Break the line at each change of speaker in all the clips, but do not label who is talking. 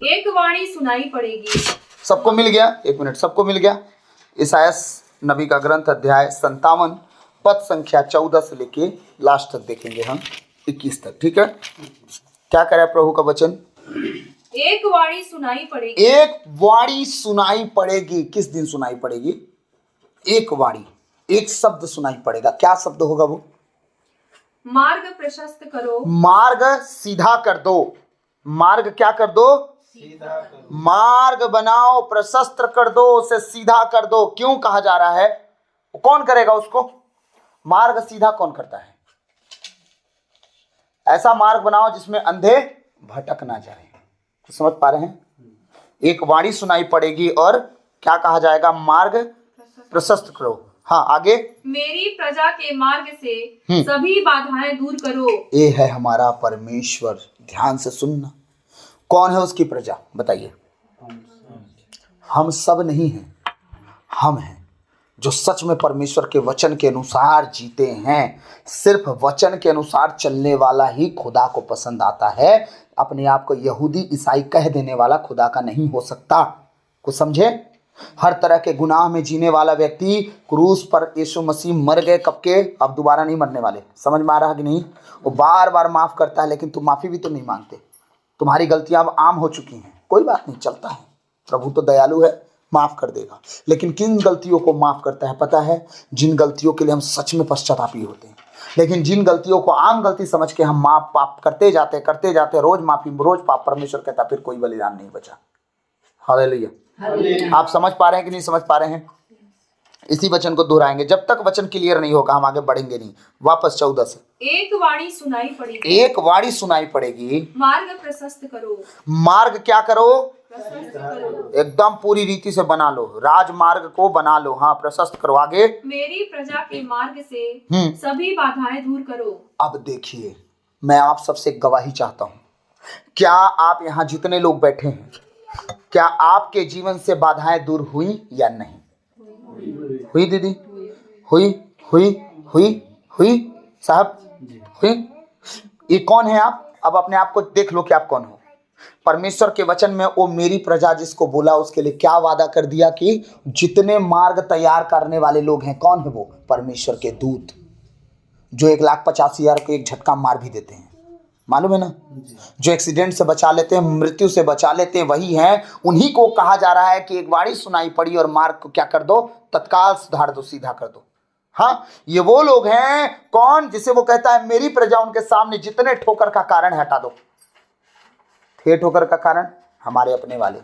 एक वाणी सुनाई पड़ेगी।
सबको मिल गया? एक मिनट, सबको मिल गया? ईसायास नबी का ग्रंथ अध्याय 57 पद संख्या 14 से लेके लास्ट तक देखेंगे हम, 21 तक। ठीक है, क्या करे प्रभु का वचन?
एक वाणी सुनाई पड़ेगी।
एक वाणी सुनाई पड़ेगी। किस दिन सुनाई पड़ेगी? एक वाणी, एक शब्द सुनाई पड़ेगा। क्या शब्द होगा वो?
मार्ग प्रशस्त करो।
मार्ग सीधा कर दो। मार्ग क्या कर दो? सीधा कर दो। मार्ग बनाओ, प्रशस्त कर दो, उसे सीधा कर दो। क्यों कहा जा रहा है? कौन करेगा उसको? मार्ग सीधा कौन करता है? ऐसा मार्ग बनाओ जिसमें अंधे भटक ना जाए। तो समझ पा रहे हैं? एक वाणी सुनाई पड़ेगी और क्या कहा जाएगा? मार्ग प्रशस्त करो। हाँ, आगे।
मेरी प्रजा के मार्ग से सभी बाधाएं दूर करो।
ये है हमारा परमेश्वर। ध्यान से सुनना। कौन है उसकी प्रजा? बताइए। हम सब नहीं हैं, हम हैं जो सच में परमेश्वर के वचन के अनुसार जीते हैं। सिर्फ वचन के अनुसार चलने वाला ही खुदा को पसंद आता है। अपने आप को यहूदी ईसाई कह देने वाला खुदा का नहीं हो सकता। कुछ समझे? हर तरह के गुनाह में जीने वाला व्यक्ति क्रूस पर यीशु मसीह मर गए कब के, अब दोबारा नहीं मरने वाले। समझ में आ रहा कि नहीं? वो बार बार माफ करता है, लेकिन तुम माफी भी तो नहीं मांगते। तुम्हारी गलतियां अब आम हो चुकी हैं, कोई बात नहीं, चलता है। प्रभु तो दयालु है, माफ कर देगा। लेकिन किन गलतियों को माफ करता है पता है? जिन गलतियों के लिए हम सच में पश्चातापी होते हैं। लेकिन जिन गलतियों को आम गलती समझ के हम माफ पाप करते जाते रोज माफी रोज पाप, परमेश्वर कहता फिर कोई बलिदान नहीं बचा। हालेलुया। आप समझ पा रहे हैं कि नहीं समझ पा रहे हैं? इसी वचन को दोहराएंगे। जब तक वचन क्लियर नहीं होगा हम आगे बढ़ेंगे नहीं। वापस 14 से।
एक वाणी सुनाई पड़ेगी।
एक वाणी सुनाई पड़ेगी।
मार्ग प्रशस्त करो।
मार्ग क्या करो?
प्रशस्त करो।
एकदम पूरी रीति से बना लो, राजमार्ग को बना लो। हाँ, प्रशस्त करो। आगे।
मेरी प्रजा के मार्ग से सभी बाधाएं दूर करो।
अब देखिए, मैं आप सबसे गवाही चाहता हूं। क्या आप यहाँ जितने लोग बैठे हैं, क्या आपके जीवन से बाधाएं दूर हुई या नहीं? हुई दीदी? हुई हुई हुई हुई साहब? हुई? ये कौन है आप? अब अपने आप को देख लो कि आप कौन हो। परमेश्वर के वचन में वो मेरी प्रजा जिसको बोला, उसके लिए क्या वादा कर दिया कि जितने मार्ग तैयार करने वाले लोग हैं, कौन है वो? परमेश्वर के दूत, जो 1,50,000 को एक झटका मार भी देते हैं। मालूम है ना? जो एक्सीडेंट से बचा लेते हैं, मृत्यु से बचा लेते हैं, वही हैं। उन्हीं को कहा जा रहा है कि एक वाणी सुनाई पड़ी और मार्ग को क्या कर दो? तत्काल सुधार दो, सीधा कर दो। हाँ, ये वो लोग हैं। कौन? जिसे वो कहता है मेरी प्रजा, उनके सामने जितने ठोकर का कारण हटा दो। थे ठोकर का कारण हमारे अपने वाले,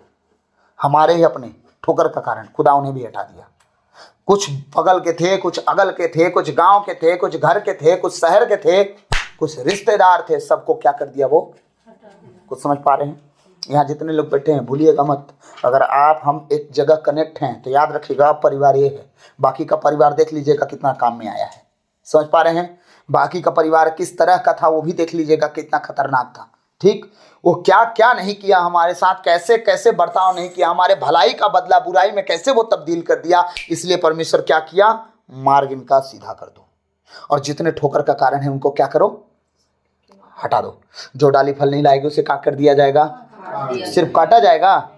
हमारे ही अपने ठोकर का कारण खुदा उन्हें भी हटा दिया। कुछ बगल के थे, कुछ अगल के थे, कुछ गांव के थे, कुछ घर के थे, कुछ शहर के थे, कुछ रिश्तेदार थे, सबको क्या कर दिया वो? कुछ समझ पा रहे हैं? यहाँ जितने लोग बैठे हैं, भूलिएगा मत, अगर आप हम एक जगह कनेक्ट हैं तो याद रखिएगा परिवार ये है। बाकी का परिवार देख लीजिएगा कितना काम में आया है। समझ पा रहे हैं? बाकी का परिवार किस तरह का था वो भी देख लीजिएगा, कितना खतरनाक था। ठीक, वो क्या क्या नहीं किया हमारे साथ, कैसे कैसे बर्ताव नहीं किया, हमारे भलाई का बदला बुराई में कैसे वो तब्दील कर दिया। इसलिए परमेश्वर क्या किया? मार्ग इनका सीधा कर दो, और जितने ठोकर का कारण है उनको क्या करो? हटा दो। जो डाली फल नहीं लाएगी उसे क्या कर दिया जाएगा? सिर्फ काटा जाएगा,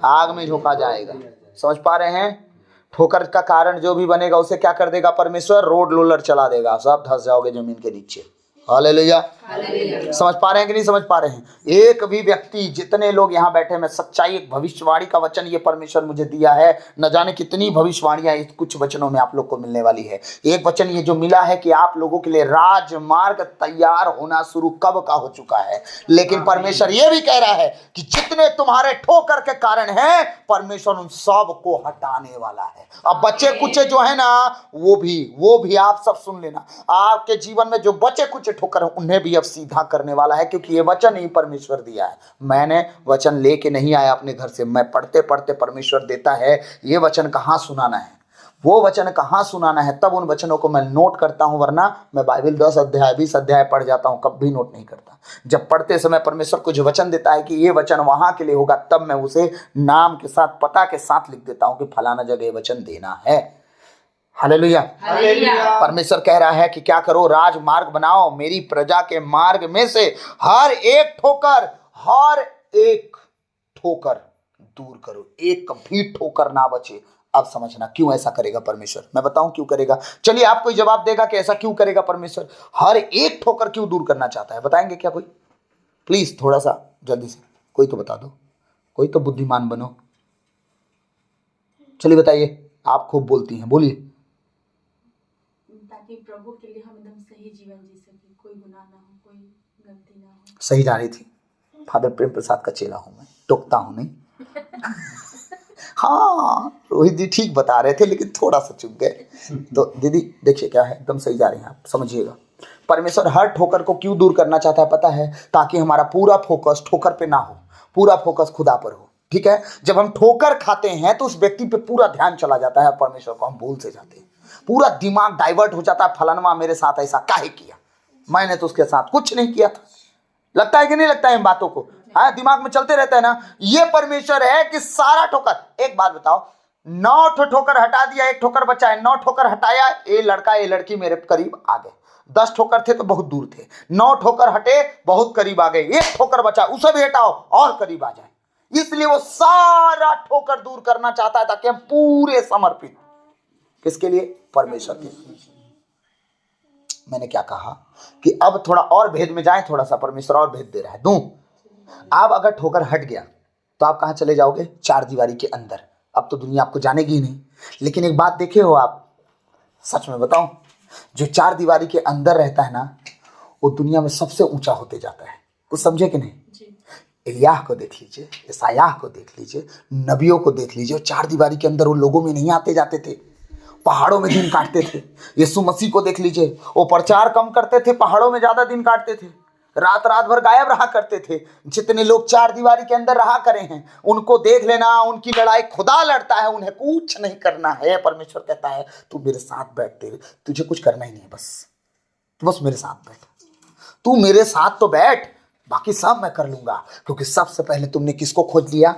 आग में झोंका जाएगा। समझ पा रहे हैं? ठोकर का कारण जो भी बनेगा उसे क्या कर देगा परमेश्वर? रोड रोलर चला देगा, सब धंस जाओगे जमीन के नीचे। हालेलुया। समझ पा रहे हैं कि नहीं समझ पा रहे हैं? एक भी व्यक्ति, जितने लोग यहाँ बैठे, मैं सच्चाई, एक भविष्यवाणी का वचन ये परमेश्वर मुझे दिया है। न जाने कितनी भविष्यवाणियां इस कुछ वचनों में आप लोग को मिलने वाली है। एक वचन ये जो मिला है कि आप लोगों के लिए राजमार्ग तैयार होना शुरू कब का हो चुका है। लेकिन परमेश्वर ये भी कह रहा है कि जितने तुम्हारे ठोकर के कारण हैं, परमेश्वर उन सब को हटाने वाला है। अब बच्चे कुचे जो है ना, वो भी आप सब सुन लेना, आपके जीवन में जो बचे कुछ ठोकर उन्हें भी अब सीधा करने वाला है, क्योंकि ये वचन ही परमेश्वर दिया है। मैंने वचन लेके नहीं आया अपने घर से, मैं पढ़ते पढ़ते परमेश्वर देता है। ये वचन कहाँ सुनाना है, वो वचन कहाँ सुनाना है, तब उन वचनों को मैं नोट करता हूँ। वरना मैं बाइबल 10 अध्याय 20 अध्याय पढ़ जाता हूँ, कभी नोट नहीं करता। जब पढ़ते समय परमेश्वर कुछ वचन देता है कि ये वचन वहां के लिए होगा, तब मैं उसे नाम के साथ, पता के साथ लिख देता हूँ कि फलाना जगह वचन देना है। हालेलुया। परमेश्वर कह रहा है कि क्या करो? राजमार्ग बनाओ, मेरी प्रजा के मार्ग में से हर एक ठोकर दूर करो, एक भी ठोकर ना बचे। अब समझना क्यों ऐसा करेगा परमेश्वर, मैं बताऊं क्यों करेगा। चलिए आपको जवाब देगा कि ऐसा क्यों करेगा परमेश्वर, हर एक ठोकर क्यों दूर करना चाहता है, बताएंगे क्या कोई? प्लीज थोड़ा सा जल्दी से कोई तो बता दो, कोई तो बुद्धिमान बनो। चलिए बताइए, आप खूब बोलती हैं, बोलिए।
ताकि प्रभु के लिए हम एकदम सही जीवन जी सके, कोई गुनाह ना हो, कोई गलती ना हो।
सही जा रही थी, फादर प्रेम प्रसाद का चेला हूं मैं, टोकता हूं नहीं। हाँ रोहित जी ठीक बता रहे थे लेकिन थोड़ा सा चुक गए। तो दीदी देखिए क्या है, एकदम सही जा रही हैं आप, समझिएगा। परमेश्वर हर ठोकर को क्यों दूर करना चाहता है पता है? ताकि हमारा पूरा फोकस ठोकर पे ना हो, पूरा फोकस खुदा पर हो। ठीक है, जब हम ठोकर खाते हैं तो उस व्यक्ति पे पूरा ध्यान चला जाता है, परमेश्वर को हम भूल से जाते हैं, पूरा दिमाग डाइवर्ट हो जाता है। फलानमा मेरे साथ ऐसा काहे किया, मैंने तो उसके साथ कुछ नहीं किया था। लगता है कि नहीं लगता है इन बातों को? हाँ, दिमाग में चलते रहता है ना। ये परमेश्वर है कि सारा ठोकर, एक बात बताओ, 9 ठोकर हटा दिया, 1 ठोकर बचा है, 9 ठोकर हटाया, ये लड़का ये लड़की मेरे करीब आ गए। 10 ठोकर थे तो बहुत दूर थे, 9 ठोकर हटे बहुत करीब आ गए, 1 ठोकर बचा उसे भी हटाओ और करीब आ जाए। इसलिए वो सारा ठोकर दूर करना चाहता है ताकि हम पूरे समर्पित, किसके लिए? परमेश्वर के लिए। मैंने क्या कहा कि अब थोड़ा और भेद में जाएं, थोड़ा सा परमेश्वर और भेद दे रहा है, दूं। आप अगर ठोकर हट गया तो आप कहां चले जाओगे? 4 दीवारी के अंदर। अब तो दुनिया आपको जानेगी ही नहीं। लेकिन एक बात देखे हो आप, सच में बताऊं, जो 4 दीवारी के अंदर रहता है ना, वो दुनिया में सबसे ऊंचा होते जाता है। कुछ समझे कि नहीं? इलियाह को देख लीजिए, ईसायाह को देख लीजिए, नबियों को देख लीजिए, 4 दीवारी के अंदर वो लोगों में नहीं आते जाते थे, पहाड़ों में दिन काटते थे। यीशु मसीह को देख लीजिए, वो प्रचार कम करते थे, पहाड़ों में ज्यादा दिन काटते थे, रात रात भर गायब रहा करते थे। जितने लोग 4 दीवारी के अंदर रहा करे हैं उनको देख लेना, उनकी लड़ाई खुदा लड़ता है, उन्हें कुछ नहीं करना है। परमेश्वर कहता है तू मेरे साथ बैठ, तुझे कुछ करना ही नहीं है, बस मेरे साथ बैठ, तू मेरे साथ तो बैठ, बाकी सब मैं कर लूंगा। क्योंकि सबसे पहले तुमने किसको खोज लिया?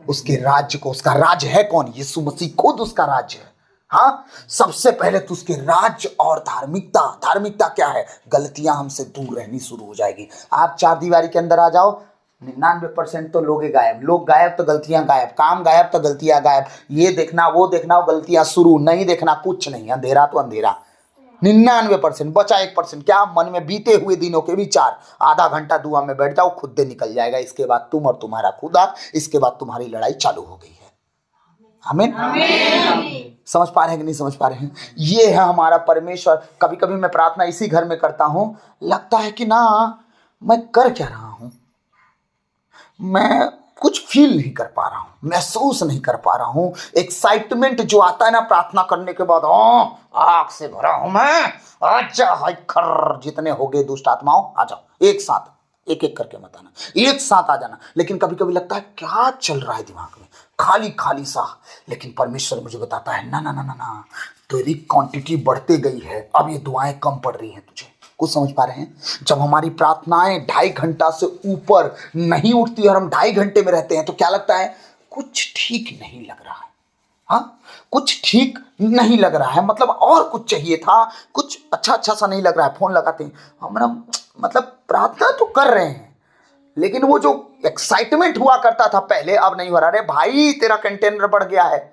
उसके राज्य को। उसका राज्य है कौन? यीशु मसीह खुद उसका राज्य है। हाँ, सबसे पहले तो उसके राज्य और धार्मिकता। धार्मिकता क्या है? गलतियां हमसे दूर रहनी शुरू हो जाएगी। आप 4 दीवारी के अंदर आ जाओ, 99% तो लोग गायब, लोग गायब तो गलतियां गायब, काम गायब तो गलतियां गायब, ये देखना वो देखना वो गलतियां शुरू, नहीं देखना कुछ नहीं, अंधेरा तो अंधेरा। 99% बचा 1%, क्या? मन में बीते हुए दिनों के विचार। आधा घंटा दुआ में बैठ जाओ, खुद दे निकल जाएगा। इसके बाद तुम और तुम्हारा खुदा, इसके बाद तुम्हारी लड़ाई चालू हो गई है। आमीन। समझ पा रहे हैं कि नहीं समझ पा रहे हैं? ये है हमारा परमेश्वर। कभी कभी मैं प्रार्थना इसी घर में करता हूं, लगता है कि ना मैं कर क्या रहा हूं, मैं कुछ फील नहीं कर पा रहा हूं, महसूस नहीं कर पा रहा हूं। एक्साइटमेंट जो आता है ना प्रार्थना करने के बाद, आग से भरा हूं मैं। आजा हाय खर, जितने हो गए दुष्ट आत्माओं आ जाओ, एक साथ, एक एक करके मत आना, एक साथ आ जाना। लेकिन कभी कभी लगता है क्या चल रहा है दिमाग में, खाली खाली सा। लेकिन परमेश्वर मुझे बताता है ना ना ना ना ना, तेरी क्वांटिटी बढ़ते गई है, अब ये दुआएं कम पड़ रही हैं तुझे। कुछ समझ पा रहे हैं? जब हमारी प्रार्थनाएं 2.5 घंटा से ऊपर नहीं उठती और हम 2.5 घंटे में रहते हैं तो क्या लगता है? कुछ ठीक नहीं लग रहा है। हाँ, कुछ ठीक नहीं लग रहा है, मतलब और कुछ चाहिए था, कुछ अच्छा अच्छा सा नहीं लग रहा है। फोन लगाते हैं हम, मतलब प्रार्थना तो कर रहे हैं लेकिन वो जो एक्साइटमेंट हुआ करता था पहले, अब नहीं हो रहा। अरे भाई तेरा कंटेनर बढ़ गया है,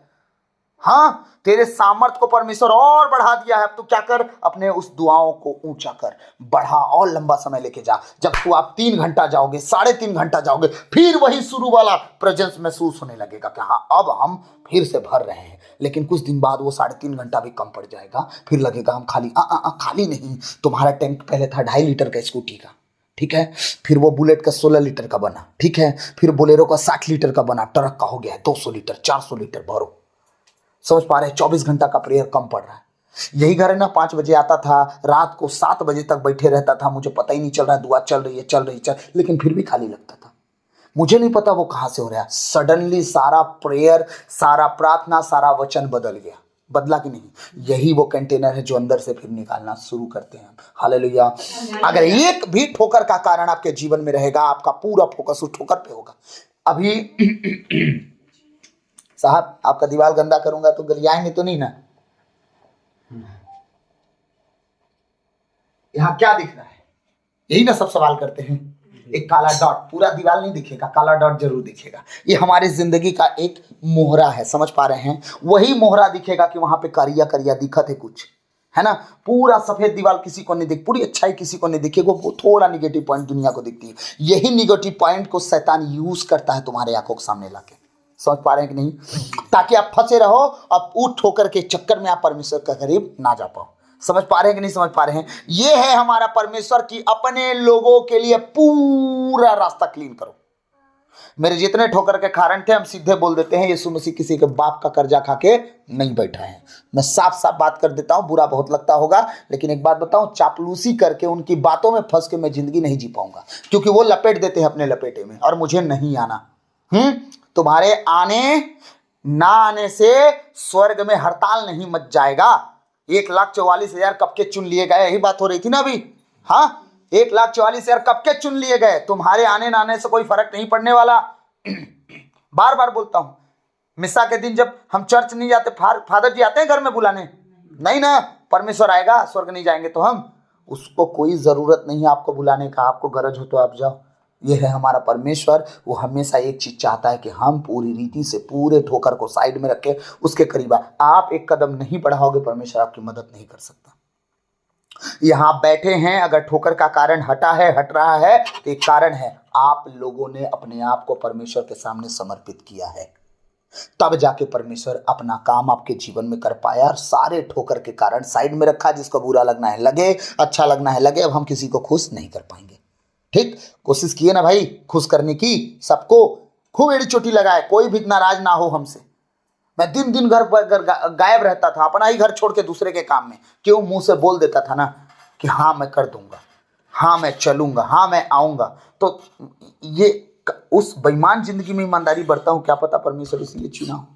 हाँ, तेरे सामर्थ को परमेश्वर और बढ़ा दिया है। अब तू क्या कर, अपने उस दुआओं को ऊंचा कर, बढ़ा और लंबा समय लेके जा। जब तू आप 3 घंटा जाओगे, 3.5 घंटा जाओगे, फिर वही शुरू वाला प्रेजेंस महसूस होने लगेगा कि हाँ अब हम फिर से भर रहे हैं। लेकिन कुछ दिन बाद वो 3.5 घंटा भी कम पड़ जाएगा, फिर लगेगा हम खाली। खाली नहीं, तुम्हारा टैंक पहले था 2.5 लीटर का स्कूटी का, ठीक है, फिर वो बुलेट का 16 लीटर का बना, ठीक है, फिर बोलेरो का 60 लीटर का बना, ट्रक का हो गया है 200 लीटर, 400 लीटर भरो। समझ पा रहे हैं? 24 घंटा का प्रेयर कम पड़ रहा है। यही घर है ना, 5 बजे आता था, रात को 7 बजे तक बैठे रहता था, मुझे पता ही नहीं चल रहा है दुआ चल रही है, लेकिन फिर भी खाली लगता था। मुझे नहीं पता वो कहां से हो रहा है। सडनली सारा प्रेयर, सारा प्रार्थना, सारा वचन बदल गया। बदला कि नहीं? यही वो कंटेनर है जो अंदर से फिर निकालना शुरू करते हैं। हालेलुया। अगर एक भी ठोकर का कारण आपके जीवन में रहेगा, आपका पूरा फोकस उस ठोकर पे होगा। अभी साहब आपका दीवार गंदा करूंगा तो गलियाएंगे तो नहीं ना? यहां क्या दिख रहा है? यही ना सब सवाल करते हैं। एक काला डॉट, पूरा दीवार नहीं दिखेगा, काला डॉट जरूर दिखेगा। ये हमारी जिंदगी का एक मोहरा है, समझ पा रहे हैं? वही मोहरा दिखेगा कि वहां पे करिया करिया दिखत है कुछ, है ना। पूरा सफेद दीवार किसी को नहीं दिख, पूरी अच्छाई किसी को नहीं दिखेगी, वो थोड़ा निगेटिव पॉइंट दुनिया को दिखती है। यही निगेटिव पॉइंट को शैतान यूज करता है तुम्हारे आंखों के सामने लाके, समझ पा रहे हैं कि नहीं? ताकि आप फंसे रहो, अब उठ ठोकर के चक्कर में आप परमेश्वर के करीब ना जा पाओ। समझ पा रहे हैं कि नहीं समझ पा रहे हैं? ये है हमारा परमेश्वर की अपने लोगों के लिए पूरा रास्ता क्लीन करो। मेरे जितने ठोकर के कारण थे, हम सीधे बोल देते हैं यीशु मसीह किसी के बाप का कर्जा खा के नहीं बैठा है। मैं साफ साफ बात कर देता हूं, बुरा बहुत लगता होगा, लेकिन एक बात बताऊं, चापलूसी करके उनकी बातों में फंस के मैं जिंदगी नहीं जी पाऊंगा, क्योंकि वो लपेट देते हैं अपने लपेटे में, और मुझे नहीं आना। तुम्हारे आने ना आने से स्वर्ग में हड़ताल नहीं मच जाएगा। 1,44,000 कब के चुन लिए गए, यही बात हो रही थी ना अभी। हाँ, 1,44,000 कब के चुन लिए गए, तुम्हारे आने ना आने से कोई फर्क नहीं पड़ने वाला। बार बार बोलता हूं, मिसा के दिन जब हम चर्च नहीं जाते, फादर जी आते हैं घर में बुलाने, नहीं ना, परमेश्वर आएगा, स्वर्ग नहीं जाएंगे तो हम, उसको कोई जरूरत नहीं है आपको बुलाने का। आपको गरज हो तो आप जाओ। ये है हमारा परमेश्वर, वो हमेशा एक चीज चाहता है कि हम पूरी रीति से पूरे ठोकर को साइड में रखें, उसके करीब आप एक कदम नहीं बढ़ाओगे, परमेश्वर आपकी मदद नहीं कर सकता। यहां बैठे हैं, अगर ठोकर का कारण हट रहा है तो एक कारण है, आप लोगों ने अपने आप को परमेश्वर के सामने समर्पित किया है, तब जाके परमेश्वर अपना काम आपके जीवन में कर पाया। और सारे ठोकर के कारण साइड में रखा, जिसको बुरा लगना है लगे, अच्छा लगना है लगे, अब हम किसी को खुश नहीं कर पाएंगे। ठीक, कोशिश किए ना भाई खुश करने की, सबको खूब एड़ी चोटी लगाए, कोई भी नाराज ना हो हमसे। मैं दिन दिन घर गायब रहता था, अपना ही घर छोड़ के दूसरे के काम में, क्यों? मुंह से बोल देता था ना कि हाँ मैं कर दूंगा, हाँ मैं चलूंगा, हाँ मैं आऊंगा। तो ये उस बेईमान जिंदगी में ईमानदारी बढ़ता हूं, क्या पता परमेश्वर इसलिए चुना हो।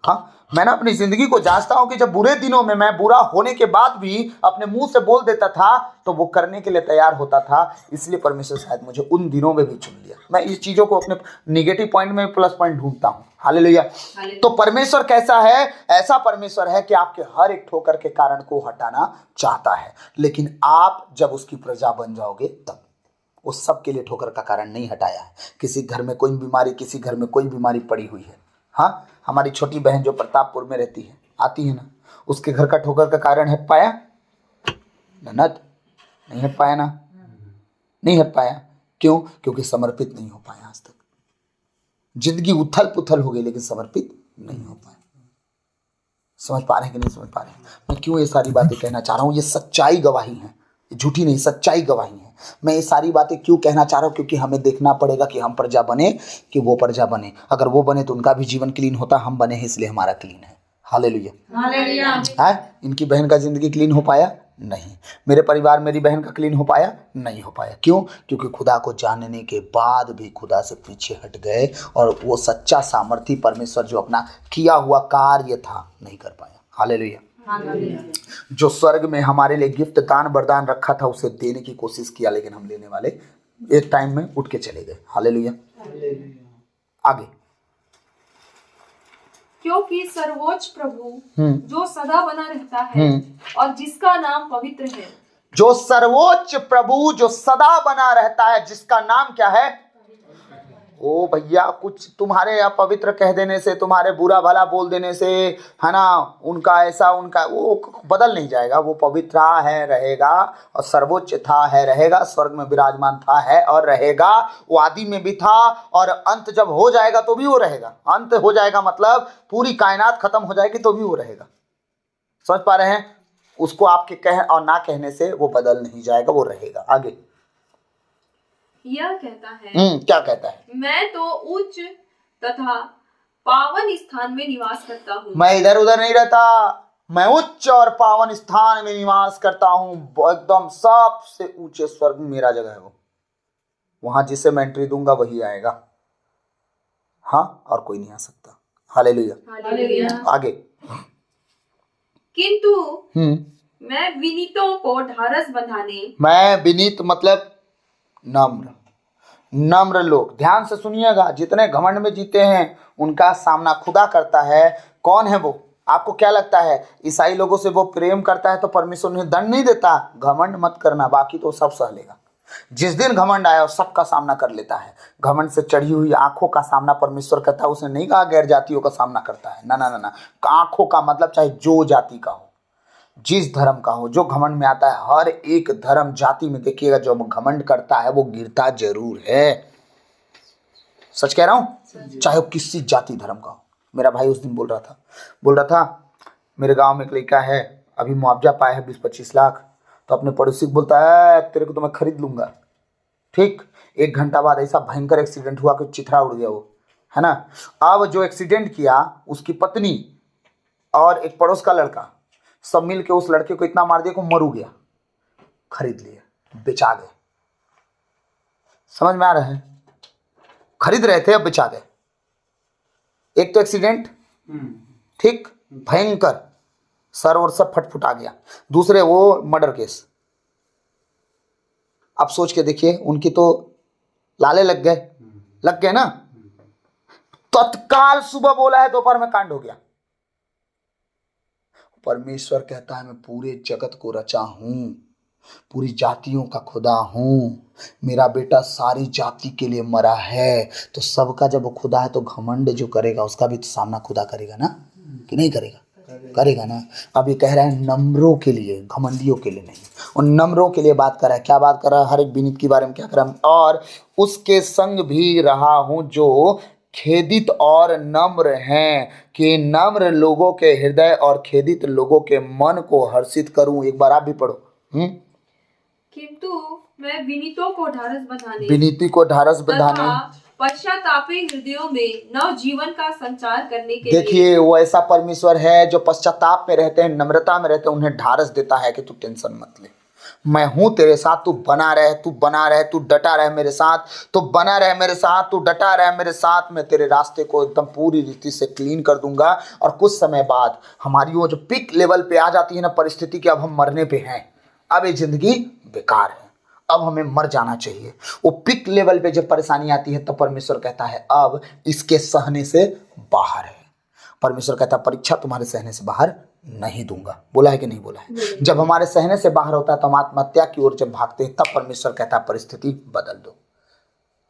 हाँ, मैं ना अपनी जिंदगी को जांचता हूं कि जब बुरे दिनों में मैं बुरा होने के बाद भी अपने मुंह से बोल देता था, तो वो करने के लिए तैयार होता था, इसलिए परमेश्वर शायद मुझे उन दिनों में भी चुन लिया। मैं इस चीजों को अपने निगेटिव पॉइंट में प्लस पॉइंट ढूंढता हूं। हालेलुया। तो परमेश्वर कैसा है? ऐसा परमेश्वर है कि आपके हर एक ठोकर के कारण को हटाना चाहता है, लेकिन आप जब उसकी प्रजा बन जाओगे तब। वो सबके लिए ठोकर का कारण नहीं हटाया है। किसी घर में कोई बीमारी, किसी घर में कोई बीमारी पड़ी हुई है। हाँ, हमारी छोटी बहन जो प्रतापपुर में रहती है, आती है ना, उसके घर का ठोकर का कारण हट पाया? ननद नहीं हट पाया ना, नहीं हट पाया। क्यों? क्योंकि समर्पित नहीं हो पाया आज तक। जिंदगी उथल पुथल हो गई, लेकिन समर्पित नहीं हो पाया। समझ पा रहे हैं कि नहीं समझ पा रहे हैं? मैं क्यों ये सारी बातें कहना चाह रहा हूँ? ये सच्चाई गवाही है, झूठी नहीं, सच्चाई गवाही है। मैं ये सारी बातें क्यों कहना चाह रहा हूँ? क्योंकि हमें देखना पड़ेगा कि हम प्रजा बने कि वो प्रजा बने। अगर वो बने तो उनका भी जीवन क्लीन होता, हम बने हैं इसलिए हमारा क्लीन है। हालेलुया।
हालेलुया।
इनकी बहन का जिंदगी क्लीन हो पाया? नहीं। मेरे परिवार, मेरी बहन का क्लीन हो पाया? नहीं हो पाया। क्यों? क्योंकि खुदा को जानने के बाद भी खुदा से पीछे हट गए, और वो सच्चा सामर्थी परमेश्वर जो अपना किया हुआ कार्य था नहीं कर पाया। हालेलुया। जो स्वर्ग में हमारे लिए गिफ्ट दान वरदान रखा था, उसे देने की कोशिश किया, लेकिन हम लेने वाले एक टाइम में उठ के चले गए। हालेलुया। आगे,
क्योंकि सर्वोच्च प्रभु जो सदा बना रहता है और जिसका नाम पवित्र है,
जो सर्वोच्च प्रभु जो सदा बना रहता है, जिसका नाम क्या है? ओ भैया, कुछ तुम्हारे यहाँ पवित्र कह देने से, तुम्हारे बुरा भला बोल देने से, है ना, उनका ऐसा उनका वो बदल नहीं जाएगा। वो पवित्र है, रहेगा, और सर्वोच्च था है, रहेगा, स्वर्ग में विराजमान था है और रहेगा। वो आदि में भी था, और अंत जब हो जाएगा तो भी वो रहेगा। अंत हो जाएगा मतलब पूरी कायनात खत्म हो जाएगी तो भी वो रहेगा। समझ पा रहे हैं? उसको आपके कह और ना कहने से वो बदल नहीं जाएगा, वो रहेगा। आगे
यह कहता है,
क्या कहता है?
मैं तो उच्च तथा पावन स्थान में निवास करता हूँ।
मैं इधर उधर नहीं रहता, मैं उच्च और पावन स्थान में निवास करता हूँ। एकदम सबसे ऊंचे स्वर्ग में मेरा जगह है। वो वहां जिसे मैं एंट्री दूंगा वही आएगा। हाँ, और कोई नहीं आ सकता। हालेलुया।
हालेलुया।
आगे,
किंतु मैं विनीतों को ढाढ़स बंधाने,
मैं विनीत मतलब नम्र, नम्र लोग, ध्यान से सुनिएगा, जितने घमंड में जीते हैं उनका सामना खुदा करता है। कौन है वो? आपको क्या लगता है? ईसाई लोगों से वो प्रेम करता है तो परमेश्वर उन्हें दंड नहीं देता? घमंड मत करना, बाकी तो सब सह लेगा। जिस दिन घमंड आया सबका सामना कर लेता है। घमंड से चढ़ी हुई आंखों का सामना परमेश्वर करता है। उसने नहीं कहा गैर जातियों का सामना करता है, ना ना ना ना। आंखों का मतलब चाहे जो जाति का हो, जिस धर्म का हो, जो घमंड में आता है, हर एक धर्म जाति में देखिएगा जो घमंड करता है वो गिरता जरूर है। सच कह रहा हूं, चाहे वो किसी जाति धर्म का हो। मेरा भाई उस दिन बोल रहा था मेरे गांव में एक लड़का है, अभी मुआवजा पाया है 20-25 लाख, तो अपने पड़ोसी को बोलता है तेरे को तो मैं खरीद लूंगा। ठीक 1 घंटा बाद ऐसा भयंकर एक्सीडेंट हुआ कि चिथड़ा उड़ गया वो, है ना। अब जो एक्सीडेंट किया उसकी पत्नी और एक पड़ोस का लड़का सब मिल के उस लड़के को इतना मार दिया कि मर गया। खरीद लिए, बेचा गए। समझ में आ रहा है? खरीद रहे थे, अब बेचा गए। एक तो एक्सीडेंट, ठीक, भयंकर, सर और सब फटफुट आ गया। दूसरे वो मर्डर केस। अब सोच के देखिए, उनकी तो लाले लग गए ना। तत्काल सुबह बोला है, दोपहर में कांड हो गया। परमेश्वर कहता है मैं पूरे जगत को रचा हूं, पूरी जातियों का खुदा हूं, मेरा बेटा सारी जाति के लिए मरा है। तो सबका जब वो खुदा है तो घमंड जो करेगा उसका भी तो सामना खुदा करेगा ना, कि नहीं करेगा? करेगा ना। अब ये कह रहा है नम्रों के लिए, घमंडियों के लिए नहीं। और नम्रों के लिए बात कर रहा है। क्या बात कर रहा है? हर एक विनीत के बारे में क्या कर रहा है? और उसके संग भी रहा हूं जो खेदित और नम्र हैं, कि नम्र लोगों के हृदय और खेदित लोगों के मन को हर्षित करूं। एक बार आप भी पढ़ो।
किंतु मैं विनीतों को ढाढ़स बंधाने,
विनीति को ढाढ़स बंधाने,
पश्चातापी हृदयों में नव जीवन का संचार करने के
देखिए वो ऐसा परमेश्वर है जो पश्चाताप में रहते हैं, नम्रता में रहते हैं, उन्हें ढाढ़स देता है कि तू टेंशन मत ले, मैं हूं तेरे साथ, तू बना रहे, तू डटा रहे मेरे साथ, तू बना रहे मेरे साथ, तू डटा रहे मेरे साथ। मैं तेरे रास्ते को एकदम पूरी रीति से क्लीन कर दूंगा। और कुछ समय बाद हमारी वो जो पिक लेवल पे आ जाती है ना परिस्थिति कि अब हम मरने पे हैं, अब ये जिंदगी बेकार है, अब हमें मर जाना चाहिए। वो पिक लेवल पे जब परेशानी आती है तब परमेश्वर कहता है अब इसके सहने से बाहर है। परमेश्वर कहता है परीक्षा तुम्हारे सहने से बाहर नहीं दूंगा। बोला है कि नहीं बोला है? जब हमारे सहने से बाहर होता है तो हम आत्महत्या की ओर जब भागते हैं तब परमेश्वर कहता है परिस्थिति बदल दो।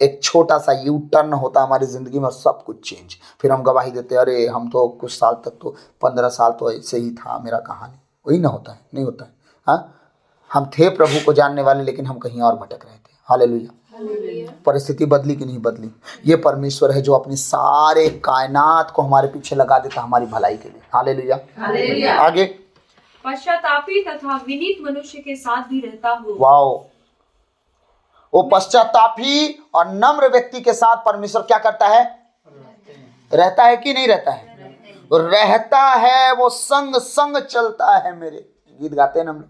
एक छोटा सा यू टर्न होता है हमारी जिंदगी में, सब कुछ चेंज। फिर हम गवाही देते हैं अरे हम तो कुछ साल तक तो 15 साल तो ऐसे ही था मेरा कहानी। वही ना होता है, नहीं होता है। हाँ, हम थे प्रभु को जानने वाले लेकिन हम कहीं और भटक रहे थे। हालेलुया। परिस्थिति बदली कि नहीं बदली? ये परमेश्वर है जो अपनी सारे कायनात को हमारे पीछे लगा देता हमारी भलाई के लिए। हालेलुया। आगे,
पश्चातापी तथा विनीत मनुष्य के साथ भी रहता हूँ।
वाओ, वो पश्चातापी और नम्र व्यक्ति के साथ परमेश्वर क्या करता है? रहता है कि नहीं रहता है? रहता है। वो संग संग चलता है मेरे। गीत गाते हैं ना हम लोग,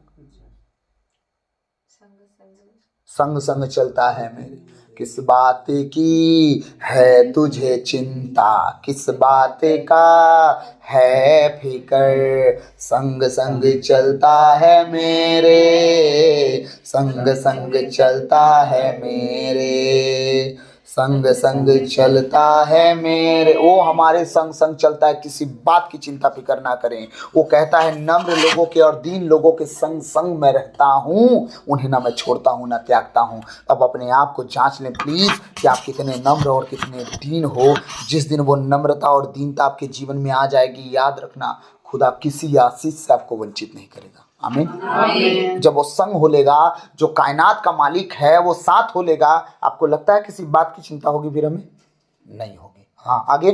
संग संग चलता है मेरे। किस बात की है तुझे चिंता, किस बात का है फिकर, संग संग चलता है मेरे, संग संग चलता है मेरे, संग संग चलता है मेरे। वो हमारे संग संग चलता है, किसी बात की चिंता फिक्र ना करें। वो कहता है नम्र लोगों के और दीन लोगों के संग संग मैं रहता हूँ, उन्हें ना मैं छोड़ता हूँ ना त्यागता हूँ। अब अपने आप को जांच लें प्लीज कि आप कितने नम्र और कितने दीन हो। जिस दिन वो नम्रता और दीनता आपके जीवन में आ जाएगी, याद रखना खुदा किसी आशीष से आपको वंचित नहीं करेगा। आमीन। जब वो संग हो लेगा, जो कायनात का मालिक है वो साथ हो लेगा, आपको लगता है किसी बात की चिंता होगी फिर हमें? नहीं होगी। हाँ आगे,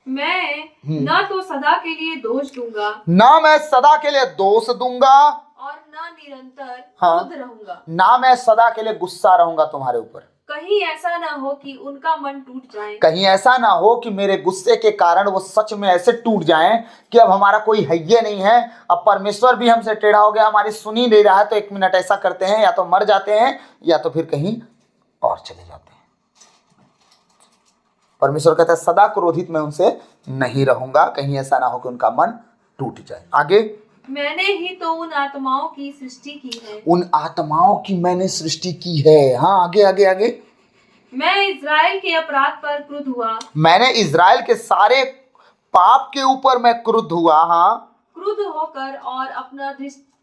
मैं न तो सदा के लिए दोष दूंगा,
ना मैं सदा के लिए दोष दूंगा,
और न निरंतर
हाँ,
क्रुद्ध रहूंगा,
ना मैं सदा के लिए गुस्सा रहूंगा तुम्हारे ऊपर।
कहीं ऐसा ना हो कि उनका मन टूट जाए,
कहीं ऐसा ना हो कि मेरे गुस्से के कारण वो सच में ऐसे टूट जाएं कि अब हमारा कोई हय्ये नहीं है, अब परमेश्वर भी हमसे टेढ़ा हो गया, हमारी सुनी नहीं रहा है। तो 1 मिनट ऐसा करते हैं, या तो मर जाते हैं या तो फिर कहीं और चले जाते हैं। परमेश्वर कहता है सदा क्रोधित मैं उनसे नहीं रहूंगा, कहीं ऐसा ना हो कि उनका मन टूट जाए। आगे,
मैंने ही तो उन आत्माओं की सृष्टि की है,
उन आत्माओं की मैंने सृष्टि की है। हाँ आगे आगे आगे,
मैं इज़राइल के अपराध पर क्रुद्ध हुआ,
मैंने इज़राइल के सारे पाप के ऊपर मैं क्रुद्ध हुआ। हाँ,
क्रुद्ध होकर और अपना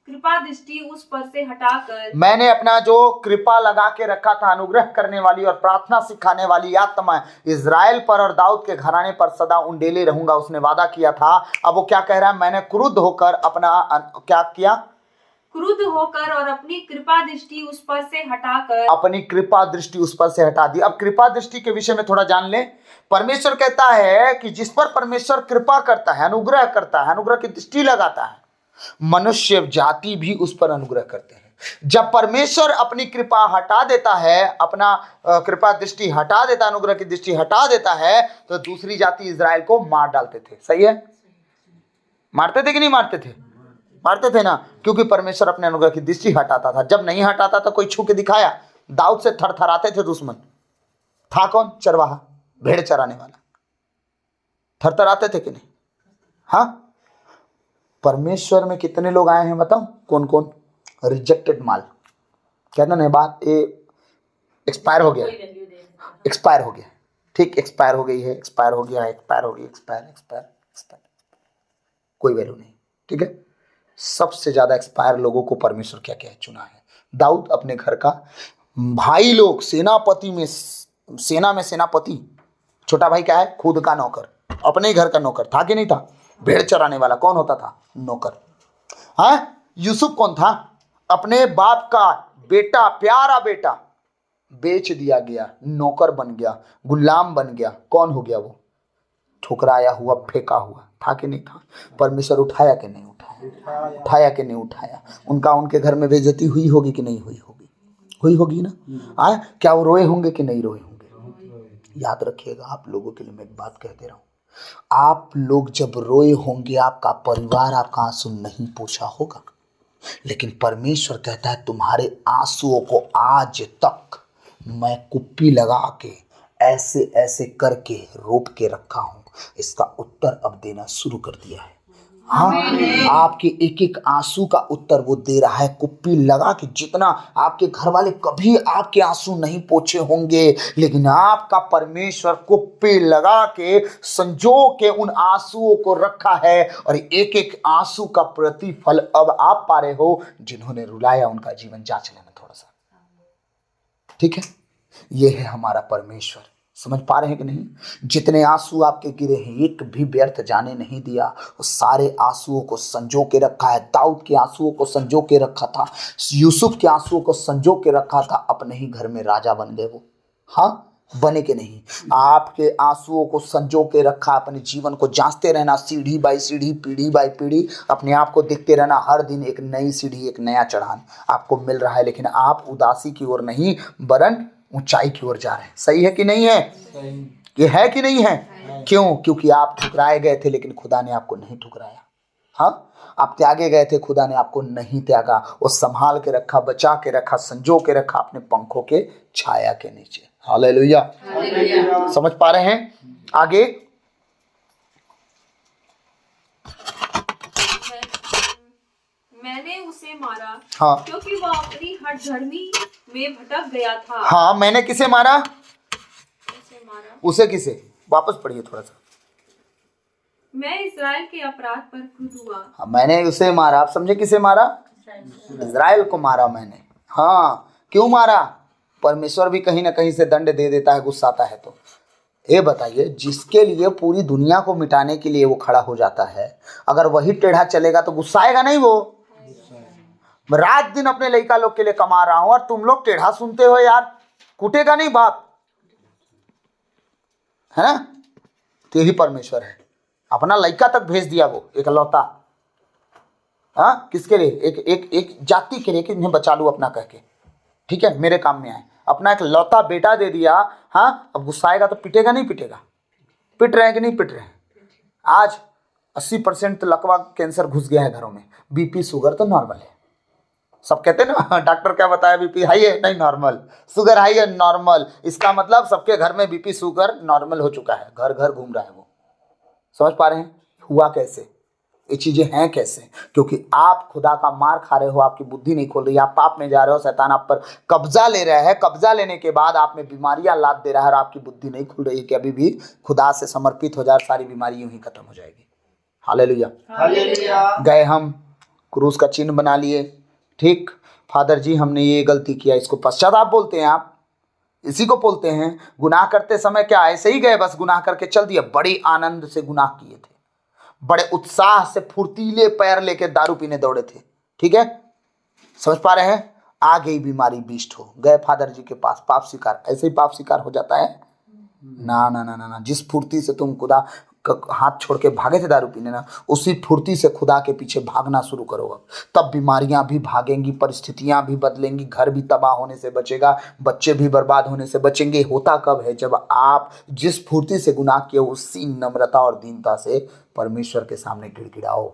कृपा दृष्टि उस पर से हटाकर
मैंने अपना जो कृपा लगा के रखा था, अनुग्रह करने वाली और प्रार्थना सिखाने वाली आत्मा इजराइल पर और दाऊद के घराने पर सदा उंडेले रहूंगा, उसने वादा किया था। अब वो क्या कह रहा है, मैंने क्रुद्ध होकर अपना क्या किया,
क्रुद्ध होकर और अपनी कृपा दृष्टि उस पर से हटाकर,
अपनी कृपा दृष्टि उस पर से हटा दी। अब कृपा दृष्टि के विषय में थोड़ा जान ले। परमेश्वर कहता है कि जिस पर परमेश्वर कृपा करता है, अनुग्रह करता है, अनुग्रह की दृष्टि लगाता है, मनुष्य जाति भी उस पर अनुग्रह करते हैं। जब परमेश्वर अपनी कृपा हटा देता है, अपना कृपा दृष्टि हटा देता, अनुग्रह की दृष्टि हटा देता है, तो दूसरी जाति इजराइल को मार डालते थे। सही है, मारते थे कि नहीं मारते थे? मारते थे ना, क्योंकि परमेश्वर अपने अनुग्रह की दृष्टि हटाता था। जब नहीं हटाता था, कोई छू के दिखाया, दाऊद से थरथराते थे दुश्मन। था कौन? चरवाहा, भेड़ चराने वाला। थरथराते थे कि नहीं? हाँ, परमेश्वर में कितने लोग आए हैं बताओ? कौन कौन? रिजेक्टेड माल। कहते ना बात ये एक्सपायर हो गया, एक्सपायर हो गया, ठीक, एक्सपायर हो गई है, एक्सपायर हो गया, एक्सपायर हो गई, एक्सपायर एक्सपायर एक्सपायर, कोई वैल्यू नहीं। ठीक है, सबसे ज्यादा एक्सपायर लोगों को परमेश्वर क्या क्या चुना है? दाऊद अपने घर का भाई लोग, सेनापति में, सेना में सेनापति, छोटा भाई क्या है? खुद का नौकर, अपने घर का नौकर था कि नहीं था? भेड़ चराने वाला कौन होता था? नौकर। हाँ, यूसुफ कौन था? अपने बाप का बेटा, प्यारा बेटा, बेच दिया गया, नौकर बन गया, गुलाम बन गया। कौन हो गया वो? ठुकराया हुआ, फेंका हुआ। था कि नहीं था? परमेश्वर उठाया कि नहीं उठाया? उठाया कि नहीं उठाया? उनके घर में बेइज्जती हुई होगी कि नहीं हुई होगी? हुई होगी ना। क्या वो रोए होंगे कि नहीं रोए होंगे? याद रखिएगा, आप लोगों के लिए मैं एक बात कह दे रहा हूँ, आप लोग जब रोए होंगे, आपका परिवार आपका आंसू नहीं पोंछा होगा, लेकिन परमेश्वर कहता है तुम्हारे आंसुओं को आज तक मैं कुप्पी लगा के ऐसे ऐसे करके रोप के रखा हूं। इसका उत्तर अब देना शुरू कर दिया है। हाँ, आपके एक एक आंसू का उत्तर वो दे रहा है, कुप्पी लगा के। जितना आपके घर वाले कभी आपके आंसू नहीं पोंछे होंगे, लेकिन आपका परमेश्वर कुप्पी लगा के, संजो के उन आंसुओं को रखा है, और एक एक आंसू का प्रतिफल अब आप पा रहे हो। जिन्होंने रुलाया उनका जीवन जांच लेना थोड़ा सा, ठीक है? ये है हमारा परमेश्वर। समझ पा रहे हैं कि नहीं? जितने आंसू आपके गिरे हैं, एक भी व्यर्थ जाने नहीं दिया। वो सारे आंसुओं को संजो के रखा है। दाऊद के आंसुओं को संजो के रखा था, यूसुफ के आंसुओं को संजो के रखा था। अपने ही घर में राजा बन गए वो। हाँ, बने के नहीं? आपके आंसुओं को संजो के रखा। अपने जीवन को जांचते रहना, सीढ़ी बाई सीढ़ी, पीढ़ी बाई पीढ़ी, अपने आप को देखते रहना। हर दिन एक नई सीढ़ी, एक नया चढ़ान आपको मिल रहा है, लेकिन आप उदासी की ओर नहीं, वरन ऊंचाई की ओर जा रहे हैं। सही है कि नहीं है? ये है कि नहीं है? क्यों? क्योंकि आप ठुकराए गए थे, लेकिन खुदा ने आपको नहीं ठुकराया। हाँ, आप त्यागे गए थे, खुदा ने आपको नहीं त्यागा। वो संभाल के रखा, बचा के रखा, संजो के रखा अपने पंखों के छाया के नीचे। हालेलुया। समझ पा रहे हैं? आगे
मैंने उसे मारा,
हाँ,
क्योंकि वह अपनी हठधर्मी में भटक गया था।
हाँ, मैंने किसे मारा?
उसे मारा।
उसे किसे? वापस पढ़िए थोड़ा सा।
मैं इस्राएल के अपराध पर क्रुद्ध हुआ।
हाँ, मैंने उसे मारा। आप समझे किसे मारा? इजराइल को मारा मैंने। हाँ, क्यों मारा? परमेश्वर भी कहीं ना कहीं से दंड दे देता है, गुस्सा आता है। तो ये बताइए, जिसके लिए पूरी दुनिया को मिटाने के लिए वो खड़ा हो जाता है, अगर वही टेढ़ा चलेगा तो गुस्साएगा नहीं वो? मैं रात दिन अपने लड़का लोग के लिए कमा रहा हूं और तुम लोग टेढ़ा सुनते हो यार, कूटेगा नहीं बाप? है ना? तो यही परमेश्वर है। अपना लड़का तक भेज दिया वो, एक लौता। हाँ, किसके लिए? एक जाति के लिए कि इन्हें बचा लूं अपना कह के, ठीक है, मेरे काम में आए। अपना एक लौता बेटा दे दिया। हाँ, अब गुस्साएगा तो पिटेगा नहीं पिटेगा? पिट रहे हैं कि नहीं पिट रहे हैं? आज 80% तो लकवा कैंसर घुस गया है घरों में। बीपी शुगर तो नॉर्मल है। सब कहते हैं ना, डॉक्टर क्या बताया, बीपी हाई है, नहीं नॉर्मल, शुगर हाई है, नॉर्मल। इसका मतलब सबके घर में बीपी शुगर नॉर्मल हो चुका है, घर घर घूम रहा है वो। समझ पा रहे हैं? हुआ कैसे? ये चीजें हैं कैसे? क्योंकि आप खुदा का मार खा रहे हो, आपकी बुद्धि नहीं खोल रही, आप पाप में जा रहे हो, शैतान आप पर कब्जा ले रहा है। कब्जा लेने के बाद आप में बीमारियां लाद दे रहा है और आपकी बुद्धि नहीं खुल रही है कि अभी भी खुदा से समर्पित हो जाए, सारी बीमारी यूं ही खत्म हो जाएगी। हालेलुया।
हालेलुया।
गए हम क्रूस का चिन्ह बना लिए। ठीक, फादर जी हमने ये गलती किया, इसको पश्चाताप बोलते हैं आप, इसी को बोलते हैं। गुनाह करते समय क्या ऐसे ही गए बस गुनाह करके चल दिए? बड़े आनंद से गुनाह किए थे, बड़े उत्साह से फुर्तीले पैर लेके दारू पीने दौड़े थे। ठीक है, समझ पा रहे हैं? आ गई बीमारी, बीस्ट हो गए फादर जी के पास, पाप स्वीकार, ऐसे ही पाप स्वीकार हो जाता है? ना ना ना ना ना। जिस फुर्ती से तुम खुदा हाथ छोड़ के भागे थे दारू पीने ना, उसी फुर्ती से खुदा के पीछे भागना शुरू करो अब। तब बीमारियां भी भागेंगी, परिस्थितियां भी बदलेंगी, घर भी तबाह होने से बचेगा, बच्चे भी बर्बाद होने से बचेंगे। होता कब है? जब आप जिस फुर्ती से गुनाह किए उसी नम्रता और दीनता से परमेश्वर के सामने गिड़गिड़ाओ,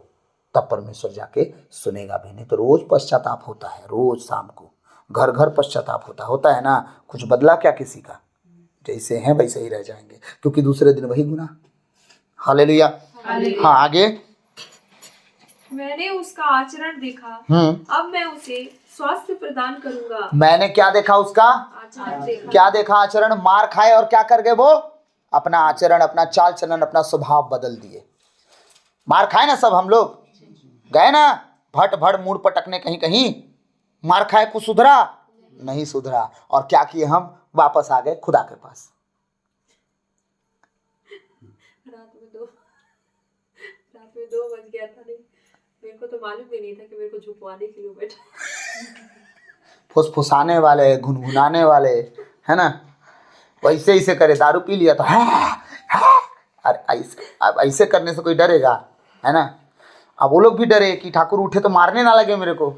तब परमेश्वर जाके सुनेगा भी। नहीं तो रोज पश्चाताप होता है, रोज शाम को घर घर पश्चाताप होता है ना। कुछ बदला क्या किसी का? जैसे हैं वैसे ही रह जाएंगे, क्योंकि दूसरे दिन वही गुनाह। हालेलुया। हाँ, आगे।
मैंने उसका आचरण देखा, अब मैं उसे स्वास्थ्य प्रदान करूंगा।
मैंने क्या देखा? उसका
आचरण देखा।
क्या देखा? आचरण। मार खाए और क्या कर गए वो? अपना आचरण, अपना चाल चलन, अपना स्वभाव बदल दिए। मार खाए ना सब हम लोग, गए ना भट भट मुड़ पटकने कहीं कहीं, मार खाए, कुछ सुधरा नहीं? सुधरा। और क्या किए हम? वापस आ गए खुदा के पास।
रात में 2 बज गया था। नहीं, मेरे को तो मालूम भी नहीं था कि मेरे को झुकवाने के लिए बैठा।
फुसफुसाने वाले, घुनघुनाने वाले, है ना? वैसे ही से करे, दारू पी लिया तो अरे ऐसे, अब ऐसे करने से कोई डरेगा? है ना? अब वो लोग भी डरे कि ठाकुर उठे तो मारने ना लगे मेरे को,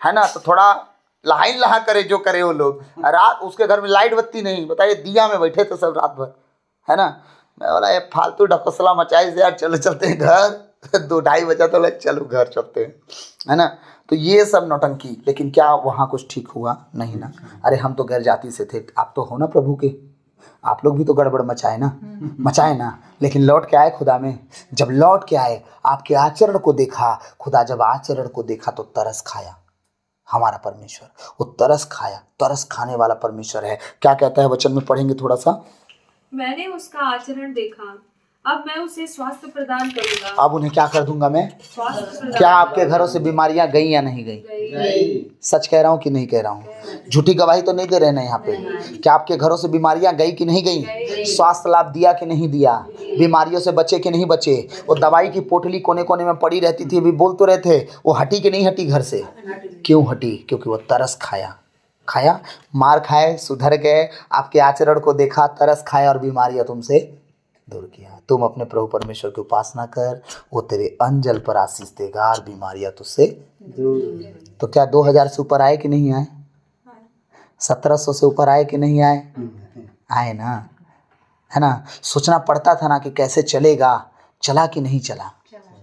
है ना? तो थोड़ा लहाई लहा करे जो करे वो लोग। रात उसके घर में लाइट बत्ती नहीं, बताइए, दिया में बैठे थे सब रात भर, है ना? मैं बोला ये फालतू ढकोसला मचाई से यार, चलो चलते हैं घर। 2-2:30 बजा तो लग, चलो घर चलते हैं, है ना? तो ये सब नौटंकी। लेकिन क्या वहाँ कुछ ठीक हुआ? नहीं ना। अरे हम तो गैर जाति से थे, आप तो हो ना प्रभु के, आप लोग भी तो गड़बड़ मचाए ना, लेकिन लौट के आए खुदा में। जब लौट के आए, आपके आचरण को देखा खुदा, जब आचरण को देखा तो तरस खाया हमारा परमेश्वर। वो तरस खाया, तरस खाने वाला परमेश्वर है। क्या कहता है वचन में, पढ़ेंगे थोड़ा सा।
मैंने उसका आचरण देखा, अब मैं उसे स्वास्थ्य प्रदान करूंगा।
अब उन्हें क्या कर दूंगा मैं?
स्वास्थ्य प्रदान।
क्या आपके घरों से बीमारियां गई या नहीं गई? सच कह रहा हूँ कि नहीं कह रहा हूँ? झूठी गवाही तो नहीं दे रहे ना यहाँ पे? क्या आपके घरों से बीमारियां गई कि नहीं गई? स्वास्थ्य लाभ दिया कि नहीं दिया? बीमारियों से बचे कि नहीं बचे? वो दवाई की पोटली कोने कोने में पड़ी रहती थी, अभी बोल तो रहे थे, वो हटी कि नहीं हटी घर से? क्यों हटी? क्योंकि वो तरस खाया। मार खाए, सुधर गए, आपके आचरण को देखा, तरस खाया और बीमारियां तुमसे दूर किया। तुम अपने प्रभु परमेश्वर की उपासना कर, वो तेरे अंजल पर आशीष देगा और बीमारियां तुझसे दूर। तो क्या 2000 से ऊपर आए कि नहीं आए? 1700 से ऊपर आए कि नहीं आए? आए ना, है ना? सोचना पड़ता था ना कि कैसे चलेगा, चला कि नहीं चला?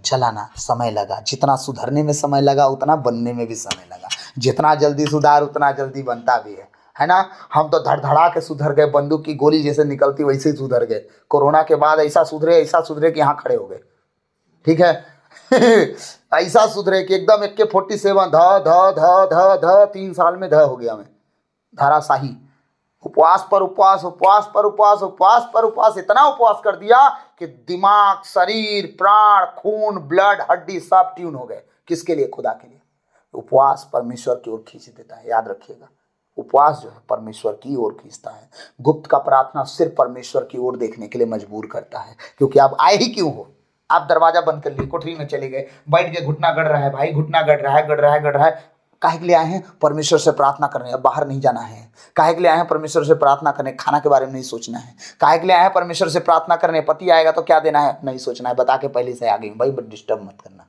चला ना। समय लगा, जितना सुधरने में समय लगा उतना बनने में भी समय लगा। जितना जल्दी सुधार उतना जल्दी बनता भी है ना? हम तो धड़धड़ा के सुधर गए, बंदूक की गोली जैसे निकलती वैसे ही सुधर गए। कोरोना के बाद ऐसा सुधरे कि यहाँ खड़े हो गए। ठीक है। ऐसा सुधरे कि एकदम AK-47 ध 3 साल में ध हो गया मैं, धाराशाही। उपवास पर उपवास, उपवास पर उपवास, उपवास पर उपवास, इतना उपवास कर दिया कि दिमाग, शरीर, प्राण, खून, ब्लड, हड्डी सब ट्यून हो गए। किसके लिए? खुदा के लिए। उपवास परमेश्वर की ओर खींच देता है, याद रखिएगा। उपवास जो है परमेश्वर की ओर खींचता है। गुप्त का प्रार्थना सिर्फ परमेश्वर की ओर देखने के लिए मजबूर करता है। क्योंकि आप आए ही क्यों हो? आप दरवाजा बंद कर लिए, कोठरी में चले गए, बैठ के घुटना गड़ रहा है भाई, घुटना गड़ रहा है। काहे के लिए आए हैं? परमेश्वर से प्रार्थना करने। अब बाहर नहीं जाना है। काहे के लिए आए हैं? परमेश्वर से प्रार्थना करने। खाना के बारे में नहीं सोचना है। काहे के लिए आए हैं? परमेश्वर से प्रार्थना करने। पति आएगा तो क्या देना है, नहीं सोचना है। बता के पहले से आ गई भाई, डिस्टर्ब मत करना।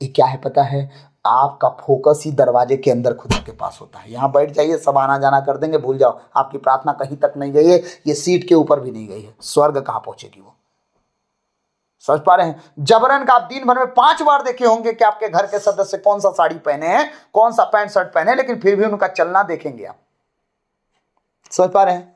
ये क्या है पता है? आपका फोकस ही दरवाजे के अंदर खुदा के पास होता है। यहाँ बैठ जाइए, सब आना जाना कर देंगे, भूल जाओ। आपकी प्रार्थना कहीं तक नहीं गई है, ये सीट के ऊपर भी नहीं गई है। स्वर्ग कहाँ पहुंचेगी वो? समझ पा रहे हैं? जबरन का आप दिन भर में 5 बार देखे होंगे कि आपके घर के सदस्य कौन सा साड़ी पहने हैं, कौन सा पैंट शर्ट पहने, लेकिन फिर भी उनका चलना देखेंगे आप। समझ पा रहे हैं?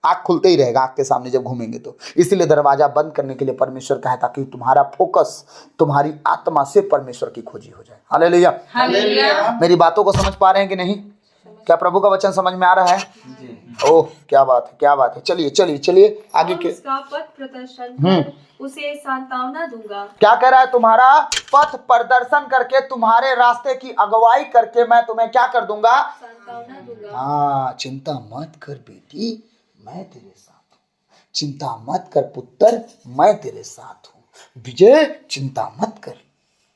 आँख खुलते ही रहेगा आँख के सामने जब घूमेंगे तो। इसीलिए दरवाजा बंद करने के लिए परमेश्वर कहा ताकि तुम्हारा फोकस, तुम्हारी आत्मा से परमेश्वर की खोजी हो जाए। हालेलुया।
हालेलुया।
मेरी बातों को समझ पा रहे हैं कि नहीं? क्या प्रभु का वचन समझ में आ रहा है? ओह क्या बात है, क्या बात है। चलिए चलिए चलिए आगे के।
उसका पथ प्रदर्शन कर उसे सांत्वना दूंगा।
क्या कह रहा है? तुम्हारा पथ प्रदर्शन करके, तुम्हारे रास्ते की अगुवाई करके मैं तुम्हें क्या कर दूंगा?
सांत्वना दूंगा।
हाँ, चिंता मत कर बेटी, मैं तेरे साथ हूँ। चिंता मत कर पुत्र, मैं तेरे साथ हूँ। विजय, चिंता मत कर,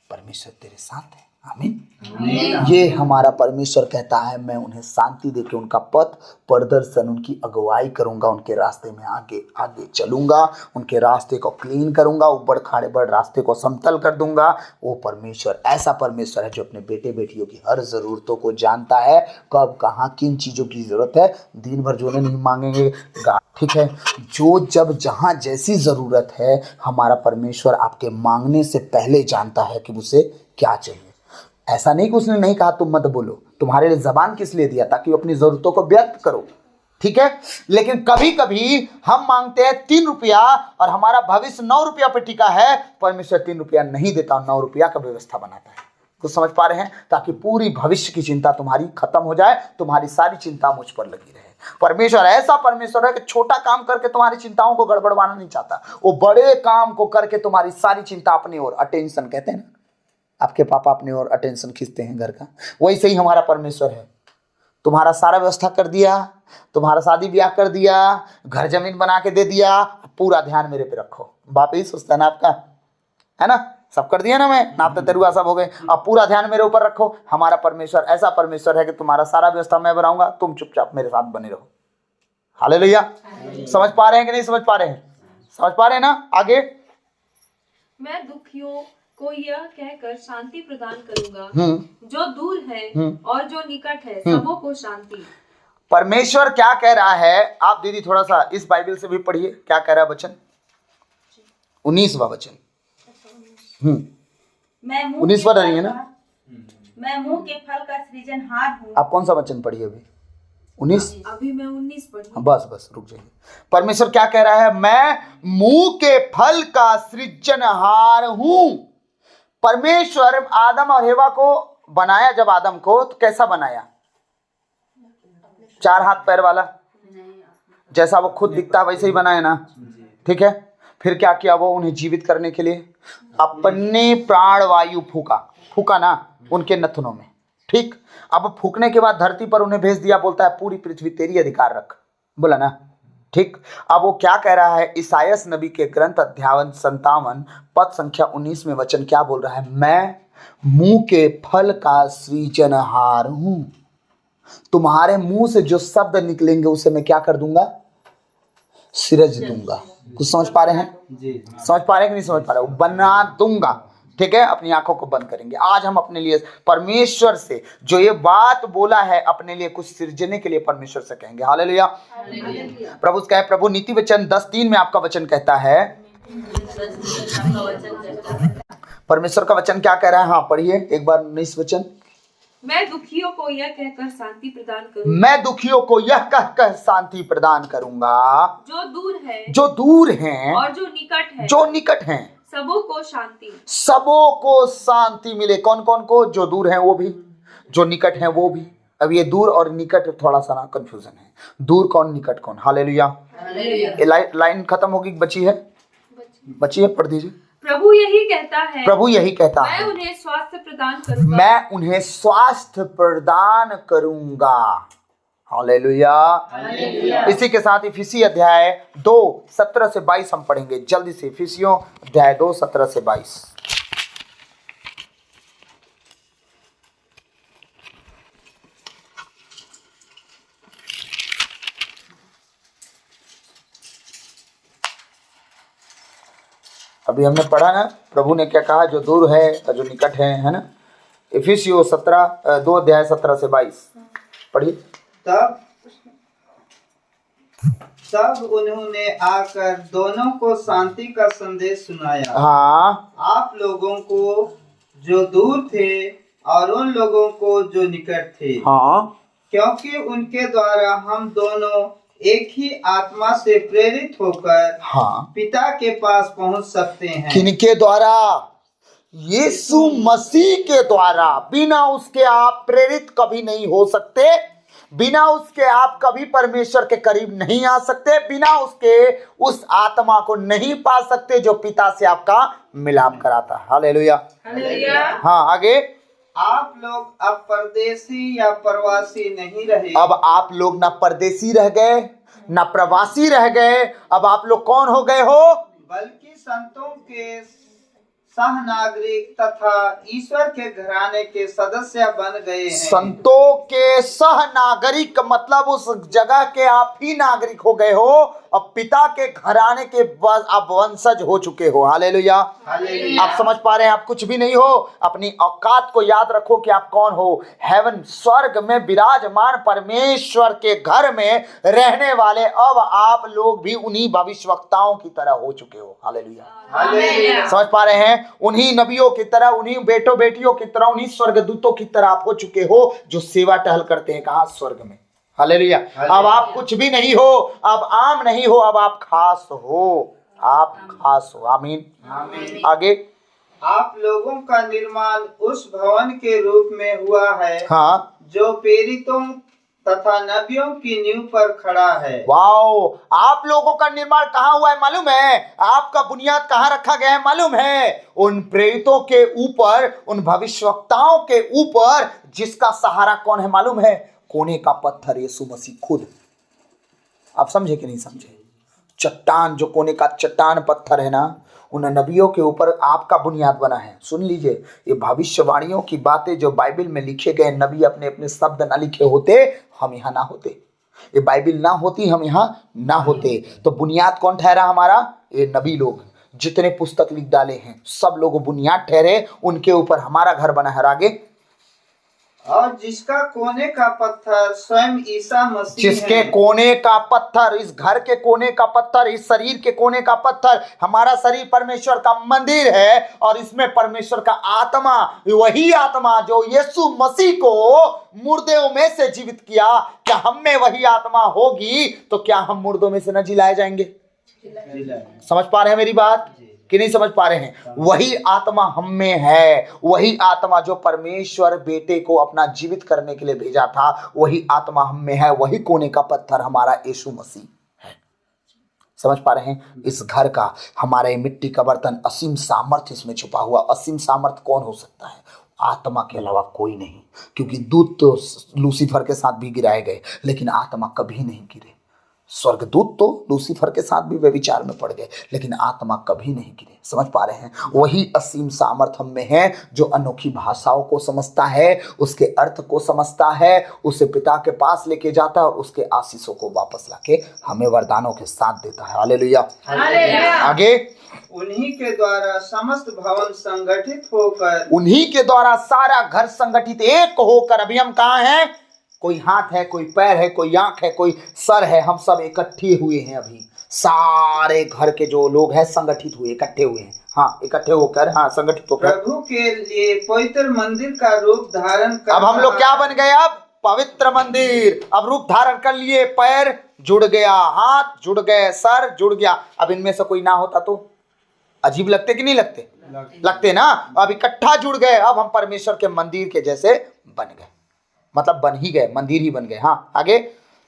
परमेश्वर तेरे साथ है। आमीन। ये हमारा परमेश्वर कहता है, मैं उन्हें शांति देके उनका पथ प्रदर्शन, उनकी अगुवाई करूंगा, उनके रास्ते में आगे आगे चलूंगा, उनके रास्ते को क्लीन करूंगा, ऊबड़ खाड़े बड़ रास्ते को समतल कर दूंगा। वो परमेश्वर ऐसा परमेश्वर है जो अपने बेटे बेटियों की हर ज़रूरतों को जानता है, कब कहाँ किन चीज़ों की ज़रूरत है। दिन भर जोने नहीं मांगेंगे, ठीक है, जो जब जहाँ जैसी ज़रूरत है, हमारा परमेश्वर आपके मांगने से पहले जानता है कि उसे क्या चाहिए। ऐसा नहीं कि उसने नहीं कहा तुम मत बोलो, तुम्हारे लिए जबान किस लिए दिया? ताकि अपनी जरूरतों को व्यक्त करो, ठीक है। लेकिन कभी कभी हम मांगते हैं 3 रुपया और हमारा भविष्य 9 रुपया पे टिका है। परमेश्वर 3 रुपया नहीं देता, 9 रुपया का व्यवस्था बनाता है। कुछ समझ पा रहे हैं? ताकि पूरी भविष्य की चिंता तुम्हारी खत्म हो जाए, तुम्हारी सारी चिंता मुझ पर लगी रहे। परमेश्वर ऐसा परमेश्वर है कि छोटा काम करके तुम्हारी चिंताओं को गड़बड़वाना नहीं चाहता, वो बड़े काम को करके तुम्हारी सारी चिंता अपनी ओर, अटेंशन कहते हैं ना, आपके पापा अपने ओर अटेंशन खींचते हैं घर का, वैसे ही हमारा परमेश्वर है। तुम्हारा सारा व्यवस्था कर दिया, तुम्हारा शादी ब्याह कर दिया, घर जमीन बना के दे दिया, पूरा ध्यान मेरे पे रखो। बाप ही सोचता है ना आपका, है ना, सब कर दिया ना, मैं नापते तरुआ सब हो गए, अब पूरा ध्यान मेरे ऊपर रखो। हमारा परमेश्वर ऐसा परमेश्वर है कि तुम्हारा सारा व्यवस्था मैं बनाऊंगा, तुम चुपचाप मेरे साथ बने रहो। हालेलुया। समझ पा रहे हैं कि नहीं समझ पा रहे हैं? समझ पा रहे हैं ना? आगे,
मैं दुखियों को यह कहकर शांति प्रदान करूंगा, जो दूर है और जो निकट है सबों को शांति।
परमेश्वर क्या कह रहा है? आप दीदी थोड़ा सा इस बाइबल से भी पढ़िए, क्या कह रहा है वचन? 19वां वचन।
मैं मुंह
19वां रही है ना?
मैं मुंह के फल का सृजनहार हूँ।
आप कौन सा वचन पढ़िए अभी? 19?
अभी मैं 19 पढ़ी।
बस रुक जाइए। परमेश्वर क्या कह रहा है? मैं मुंह के फल का सृजनहार हूं। परमेश्वर आदम और हेवा को बनाया, जब आदम को, तो कैसा बनाया? 4 हाथ पैर वाला, जैसा वो खुद दिखता वैसे ही बनाया ना, ठीक है। फिर क्या किया? वो उन्हें जीवित करने के लिए अपने प्राण वायु फूका ना उनके नथनों में, ठीक। अब फूकने के बाद धरती पर उन्हें भेज दिया, बोलता है पूरी पृथ्वी तेरी अधिकार रख, बोला ना, ठीक। अब वो क्या कह रहा है? ईसायास नबी के ग्रंथ अध्याय 57 पद संख्या 19 में वचन क्या बोल रहा है? मैं मुंह के फल का सृजनहार हूं। तुम्हारे मुंह से जो शब्द निकलेंगे उसे मैं क्या कर दूंगा? सृज दूंगा। कुछ समझ पा रहे हैं? समझ पा रहे हैं कि नहीं समझ पा रहे? वो बना दूंगा, ठीक है। अपनी आंखों को बंद करेंगे। आज हम अपने लिए परमेश्वर से जो ये बात बोला है, अपने लिए कुछ सृजने के लिए परमेश्वर से कहेंगे। हालेलुया। प्रभु कहे, प्रभु नीति वचन 10:3 में आपका वचन कहता है, परमेश्वर का वचन क्या कह रहा है? हाँ पढ़िए एक बार 19 वचन।
मैं दुखियों को यह कहकर शांति प्रदान करूंगा,
मैं दुखियों को यह कहकर शांति प्रदान करूंगा, जो दूर हैं
और जो निकट है सबों को शांति
मिले। कौन कौन को? जो दूर हैं वो भी, जो निकट हैं वो भी। अब ये दूर और निकट थोड़ा सा ना कंफ्यूजन है, दूर कौन निकट कौन। हालेलुया। लाइन खत्म होगी, बची है, पढ़ दीजिए।
प्रभु यही कहता है, मैं उन्हें स्वास्थ्य प्रदान करूंगा। हालेलुया। इसी के साथ इफिसी अध्याय 2:17 से 22 हम पढ़ेंगे जल्दी से। इफिसियों अध्याय 2:17 से 22। अभी हमने पढ़ा ना, प्रभु ने क्या कहा? जो दूर है और जो निकट है ना। इफिसियों 2 अध्याय 17 से 22 पढ़िए।
तब उन्होंने आकर दोनों को शांति का संदेश सुनाया।
हाँ,
आप लोगों को जो दूर थे और उन लोगों को जो निकट थे।
हाँ,
क्योंकि उनके द्वारा हम दोनों एक ही आत्मा से प्रेरित होकर
हाँ,
पिता के पास पहुंच सकते हैं।
किनके द्वारा? यीशु मसीह के द्वारा। बिना उसके आप प्रेरित कभी नहीं हो सकते,
बिना उसके आप कभी परमेश्वर के करीब नहीं आ सकते, बिना उसके उस आत्मा को नहीं पा सकते जो पिता से आपका मिलाप कराता है। हालेलुया। हाँ, आगे।
आप लोग अब परदेसी या प्रवासी नहीं रहे।
अब आप लोग ना परदेसी रह गए ना प्रवासी रह गए, अब आप लोग कौन हो गए हो?
बल्कि संतों के सहनागरिक तथा ईश्वर के घराने के सदस्य बन गए हैं।
संतों के सह नागरिक मतलब उस जगह के आप ही नागरिक हो गए हो, अब पिता के घराने के आप वंशज हो चुके हो। हालेलुया। आप समझ पा रहे हैं? आप कुछ भी नहीं हो, अपनी औकात को याद रखो कि आप कौन हो। हेवन, स्वर्ग में विराजमान परमेश्वर के घर में रहने वाले अब आप लोग भी उन्हीं भविष्यवक्ताओं की तरह हो चुके हो। हालेलुया। समझ पा रहे हैं? उन्हीं नबियों की तरह, उन्हीं बेटों बेटियों की तरह, उन्हीं स्वर्गदूतों की तरह आप हो चुके हो जो सेवा टहल करते हैं कहाँ? स्वर्ग में। हालेलुया। अब आप कुछ भी नहीं हो, अब आम नहीं हो, अब आप खास हो, आप खास हो। आमीन। आगे।
आप लोगों का निर्माण उस भवन के रूप में हुआ है
हाँ,
जो प्रेरितों तथा नबियों की नींव पर खड़ा है।
वाओ, आप लोगों का निर्माण कहाँ हुआ है मालूम है? आपका बुनियाद कहाँ रखा गया है मालूम है? उन प्रेरितों के ऊपर, उन भविष्यवक्ताओं के ऊपर, जिसका सहारा कौन है मालूम है? कोने का पत्थर यीशु मसीह खुद। आप समझे कि नहीं समझे? चट्टान, जो कोने का चट्टान पत्थर है ना, उन नबियों के ऊपर आपका बुनियाद बना है। सुन लीजिए, ये भविष्यवाणियों की बातें जो बाइबल में लिखे गए, नबी अपने अपने शब्द ना लिखे होते, हम यहाँ ना होते। ये बाइबल ना होती, हम यहाँ ना होते। तो बुनियाद कौन ठहरा हमारा? ये नबी लोग, जितने पुस्तक लिख डाले हैं सब लोग बुनियाद ठहरे, उनके ऊपर हमारा घर बना है। आगे।
और जिसका कोने का पत्थर स्वयं ईसा मसीह
जिसके
है।
कोने का पत्थर, इस घर के कोने का पत्थर, इस शरीर के कोने का पत्थर, हमारा शरीर परमेश्वर का मंदिर है और इसमें परमेश्वर का आत्मा, वही आत्मा जो यीशु मसीह को मुर्दों में से जीवित किया, क्या हम में वही आत्मा होगी तो क्या हम मुर्दों में से न जिलाए जाएंगे? समझ पा रहे हैं मेरी बात कि नहीं समझ पा रहे हैं? वही आत्मा हम में है, वही आत्मा जो परमेश्वर बेटे को अपना जीवित करने के लिए भेजा था, वही आत्मा हम में है। वही कोने का पत्थर हमारा यीशु मसीह है। समझ पा रहे हैं? इस घर का, हमारा ये मिट्टी का बर्तन, असीम सामर्थ्य इसमें छुपा हुआ। असीम सामर्थ्य कौन हो सकता है? आत्मा के अलावा कोई नहीं, क्योंकि दूत तो लूसीफर के साथ भी गिराए गए, लेकिन आत्मा कभी नहीं गिरे। स्वर्गदूत तो लूसीफर के साथ भी व्यभिचार में पड़ गए, लेकिन आत्मा कभी नहीं गिरे। समझ पा रहे हैं? वही असीम सामर्थ हम में है जो अनोखी भाषाओं को समझता है, उसके अर्थ को समझता है, उसे पिता के पास लेके जाता है और उसके आशीषों को वापस लाके हमें वरदानों के साथ देता है। हालेलुया। आगे।
उन्हीं के द्वारा समस्त भवन संगठित होकर,
उन्हीं के द्वारा सारा घर संगठित एक होकर, अभी हम कहाँ हैं? कोई हाथ है, कोई पैर है, कोई आंख है, कोई सर है, हम सब इकट्ठे हुए हैं। अभी सारे घर के जो लोग हैं संगठित हुए, इकट्ठे हुए हैं। हाँ, इकट्ठे होकर, हाँ, संगठित होकर
प्रभु के लिए पवित्र मंदिर का रूप धारण कर।
अब हम लोग क्या बन गए? अब पवित्र मंदिर। अब रूप धारण कर लिए, पैर जुड़ गया, हाथ जुड़ गए, सर जुड़ गया। अब इनमें से कोई ना होता तो अजीब लगते कि नहीं लगते? लगते ना। अब इकट्ठा जुड़ गए, अब हम परमेश्वर के मंदिर के जैसे बन गए, मतलब बन ही गए, मंदिर ही बन गए। हाँ, आगे।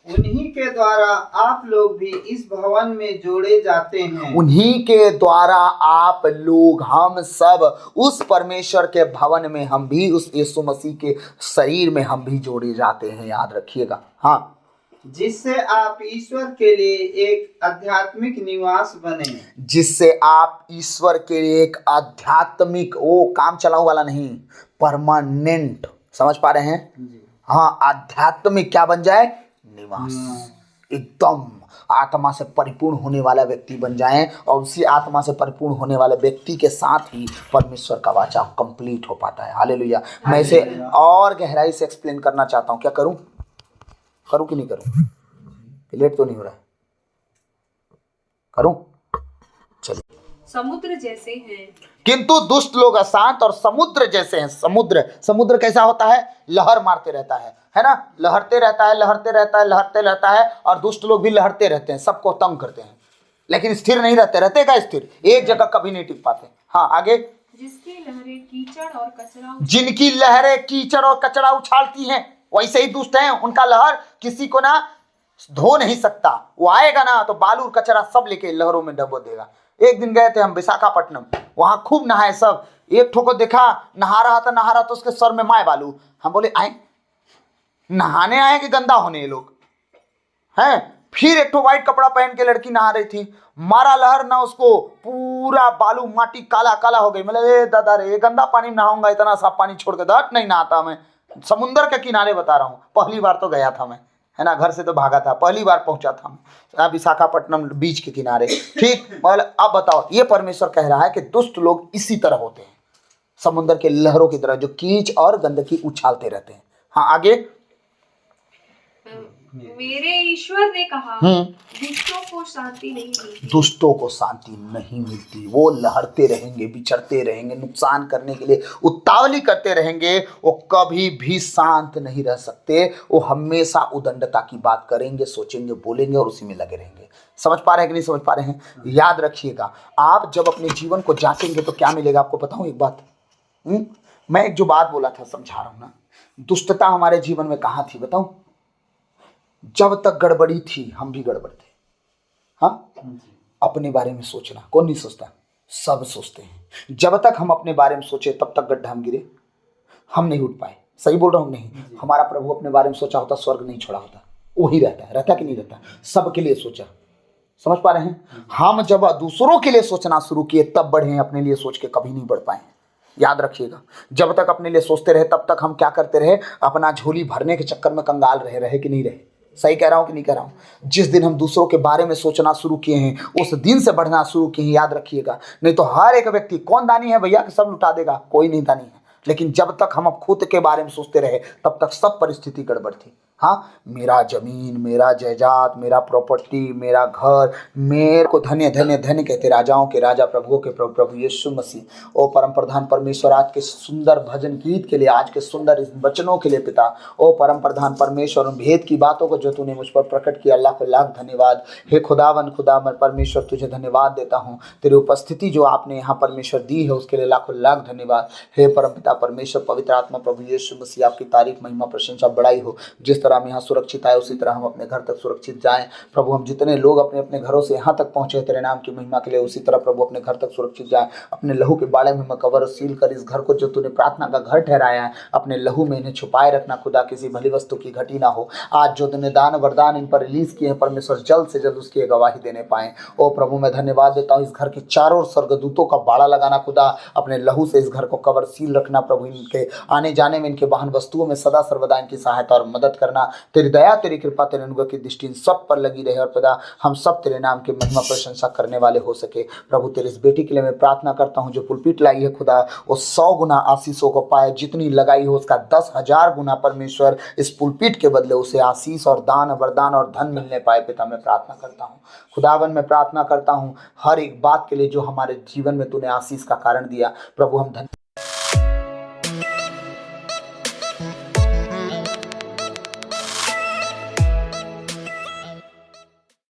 उन्हीं के द्वारा आप लोग भी इस भवन में जोड़े जाते हैं।
उन्हीं के द्वारा आप लोग, हम सब उस परमेश्वर के भवन में, हम भी उस यीशु मसीह के शरीर में हम भी जोड़े जाते हैं। याद रखिएगा। हाँ,
जिससे आप ईश्वर के लिए एक आध्यात्मिक निवास बने।
जिससे आप ईश्वर के लिए एक आध्यात्मिक, वो काम चलाऊ वाला नहीं, परमानेंट। समझ पा रहे हैं? हाँ, आध्यात्मिक क्या बन जाए? निवास। एकदम आत्मा से परिपूर्ण होने वाला व्यक्ति बन जाएं, और उसी आत्मा से परिपूर्ण होने वाले व्यक्ति के साथ ही परमेश्वर का वाचा कंप्लीट हो पाता है। हालेलुया। मैं इसे और गहराई से एक्सप्लेन करना चाहता हूं। क्या करूं? करूं कि नहीं करूं? लेट तो नहीं हो रहा है? करूं? चलिए।
समुद्र जैसे हैं,
किंतु दुष्ट लोग अशांत और समुद्र जैसे हैं। समुद्र कैसा होता है? लहर मारते रहता है ना? लहरते रहता है, लहरते रहता है, लहरते रहता है। और दुष्ट लोग भी लहरते रहते हैं, सबको तंग करते हैं, लेकिन स्थिर नहीं रहते। रहते का स्थिर? एक जगह कभी नहीं टिक पाते। हाँ, आगे।
जिसकी लहरें कीचड़ और कचरा
जिनकी लहरें कीचड़ और कचरा उछालती हैं।
वैसे ही दुष्ट हैं, उनका लहर किसी को ना धो नहीं सकता। वो आएगा ना तो बालू कचरा सब लेके लहरों में डबो देगा। एक दिन गए थे हम विशाखापट्टनम, वहां खूब नहाए सब। एक ठो को देखा नहा रहा था तो उसके सर में माए बालू। हम बोले आए नहाने आए कि गंदा होने ये लोग हैं। फिर एक ठो व्हाइट कपड़ा पहन के लड़की नहा रही थी, मारा लहर ना उसको पूरा बालू माटी काला काला हो गई। मतलब ए दादा रे, ये गंदा पानी में नहाऊंगा, इतना साफ पानी छोड़ के दट नहीं नहाता मैं। समुंदर के किनारे बता रहा हूँ, पहली बार तो गया था मैं, है ना, घर से तो भागा था, पहली बार पहुंचा था मैं विशाखापट्टनम बीच के किनारे। ठीक, मतलब अब बताओ, ये परमेश्वर कह रहा है कि दुष्ट लोग इसी तरह होते हैं, समुद्र के लहरों की तरह जो कीच और गंदगी उछालते रहते हैं। हाँ आगे।
मेरे ईश्वर ने कहा, दुष्टों को शांति नहीं मिलती।
दुष्टों को शांति नहीं मिलती। वो लहरते रहेंगे, विचरते रहेंगे, नुकसान करने के लिए उतावली करते रहेंगे। वो कभी भी शांत नहीं रह सकते। वो हमेशा उदंडता की बात करेंगे, सोचेंगे, बोलेंगे और उसी में लगे रहेंगे। समझ पा रहे हैं कि नहीं समझ पा रहे हैं? याद रखिएगा, आप जब अपने जीवन को जांचेंगे तो क्या मिलेगा आपको बताऊं एक बात। मैं एक जो बात बोला था समझा रहा हूं ना, दुष्टता हमारे जीवन में कहां थी बताऊं? जब तक गड़बड़ी थी हम भी गड़बड़ थे। हाँ, अपने बारे में सोचना कौन नहीं सोचता? सब सोचते हैं। जब तक हम अपने बारे में सोचे तब तक गड्ढा हम गिरे, हम नहीं उठ पाए। सही बोल रहा हूं नहीं? हमारा प्रभु अपने बारे में सोचा होता, स्वर्ग नहीं छोड़ा होता। वही रहता कि नहीं रहता? सबके लिए सोचा। समझ पा रहे हैं? हम जब दूसरों के लिए सोचना शुरू किए तब बढ़े, अपने लिए सोच के कभी नहीं बढ़ पाए। याद रखिएगा, जब तक अपने लिए सोचते रहे तब तक हम क्या करते रहे? अपना झोली भरने के चक्कर में कंगाल रहे कि नहीं रहे? सही कह रहा हूं कि नहीं कह रहा हूं? जिस दिन हम दूसरों के बारे में सोचना शुरू किए हैं उस दिन से बढ़ना शुरू किए हैं। याद रखिएगा, नहीं तो हर एक व्यक्ति कौन दानी है भैया कि सब लुटा देगा? कोई नहीं दानी है। लेकिन जब तक हम खुद के बारे में सोचते रहे तब तक सब परिस्थिति गड़बड़ थी। हाँ, मेरा जमीन, मेरा जायदाद, मेरा प्रॉपर्टी, मेरा घर, मेरे को धन्य धन्य धन्य कहते राजाओं के राजा, प्रभुओं के प्रभु, प्रभु यीशु मसीह। ओ परम प्रधान परमेश्वर, आज के सुंदर भजन गीत के लिए, आज के सुंदर इस वचनों के लिए पिता। ओ परम प्रधान परमेश्वर, उन भेद की बातों को जो तूने मुझ पर प्रकट किया, अल्लाह को लाख धन्यवाद। हे खुदावन खुदा मैं परमेश्वर तुझे धन्यवाद देता हूँ। तेरी उपस्थिति जो आपने यहाँ परमेश्वर दी है उसके लिए लाखों लाख धन्यवाद। हे परम पिता परमेश्वर, पवित्र आत्मा, प्रभु यीशु मसीह, आपकी तारीफ, महिमा, प्रशंसा, बड़ाई हो। जिस तरह हम यहाँ सुरक्षित आए उसी तरह हम अपने घर तक सुरक्षित जाएं। प्रभु, हम जितने लोग अपने अपने घरों से यहाँ तक पहुंचे तेरे नाम की महिमा के लिए, उसी तरह प्रभु अपने घर तक सुरक्षित जाएं। अपने लहू के बाड़े में मैं कवर सील कर इस घर को जो तूने प्रार्थना का घर ठहराया है, अपने लहू में इन्हें छुपाए रखना खुदा, किसी भली वस्तु की घटी ना हो। आज जो तूने दान वरदान इन पर रिलीज किए हैं परमेश्वर, जल्द से जल्द उसकी गवाही देने पाएं। ओ प्रभु, मैं धन्यवाद देता हूँ, इस घर के चारों स्वर्गदूतों का बाड़ा लगाना खुदा, अपने लहू से इस घर को कवर सील रखना प्रभु। इनके आने जाने में, इनके वाहन वस्तुओं में सदा सर्वदा इनकी सहायता और मदद करना। तेरी दया, तेरी कृपा, तेरे अनुग्रह की दृष्टि इन सब पर लगी रहे और खुदा हम सब तेरे नाम की महिमा प्रशंसा करने वाले हो सके। प्रभु, तेरी इस बेटी के लिए मैं प्रार्थना करता हूँ जो पुलपीट लाई है खुदा, वो 100 गुना आशीषों को पाए, जितनी लगाई हो उसका 10,000 गुना परमेश्वर इस पुलपीट के बदले उसे आशीष और दान वरदान और धन मिलने पाए। पिता, मैं प्रार्थना करता हूँ खुदावन, मैं प्रार्थना करता हूँ हर एक बात के लिए जो हमारे जीवन में तूने आशीष का कारण दिया। प्रभु, हम धन्य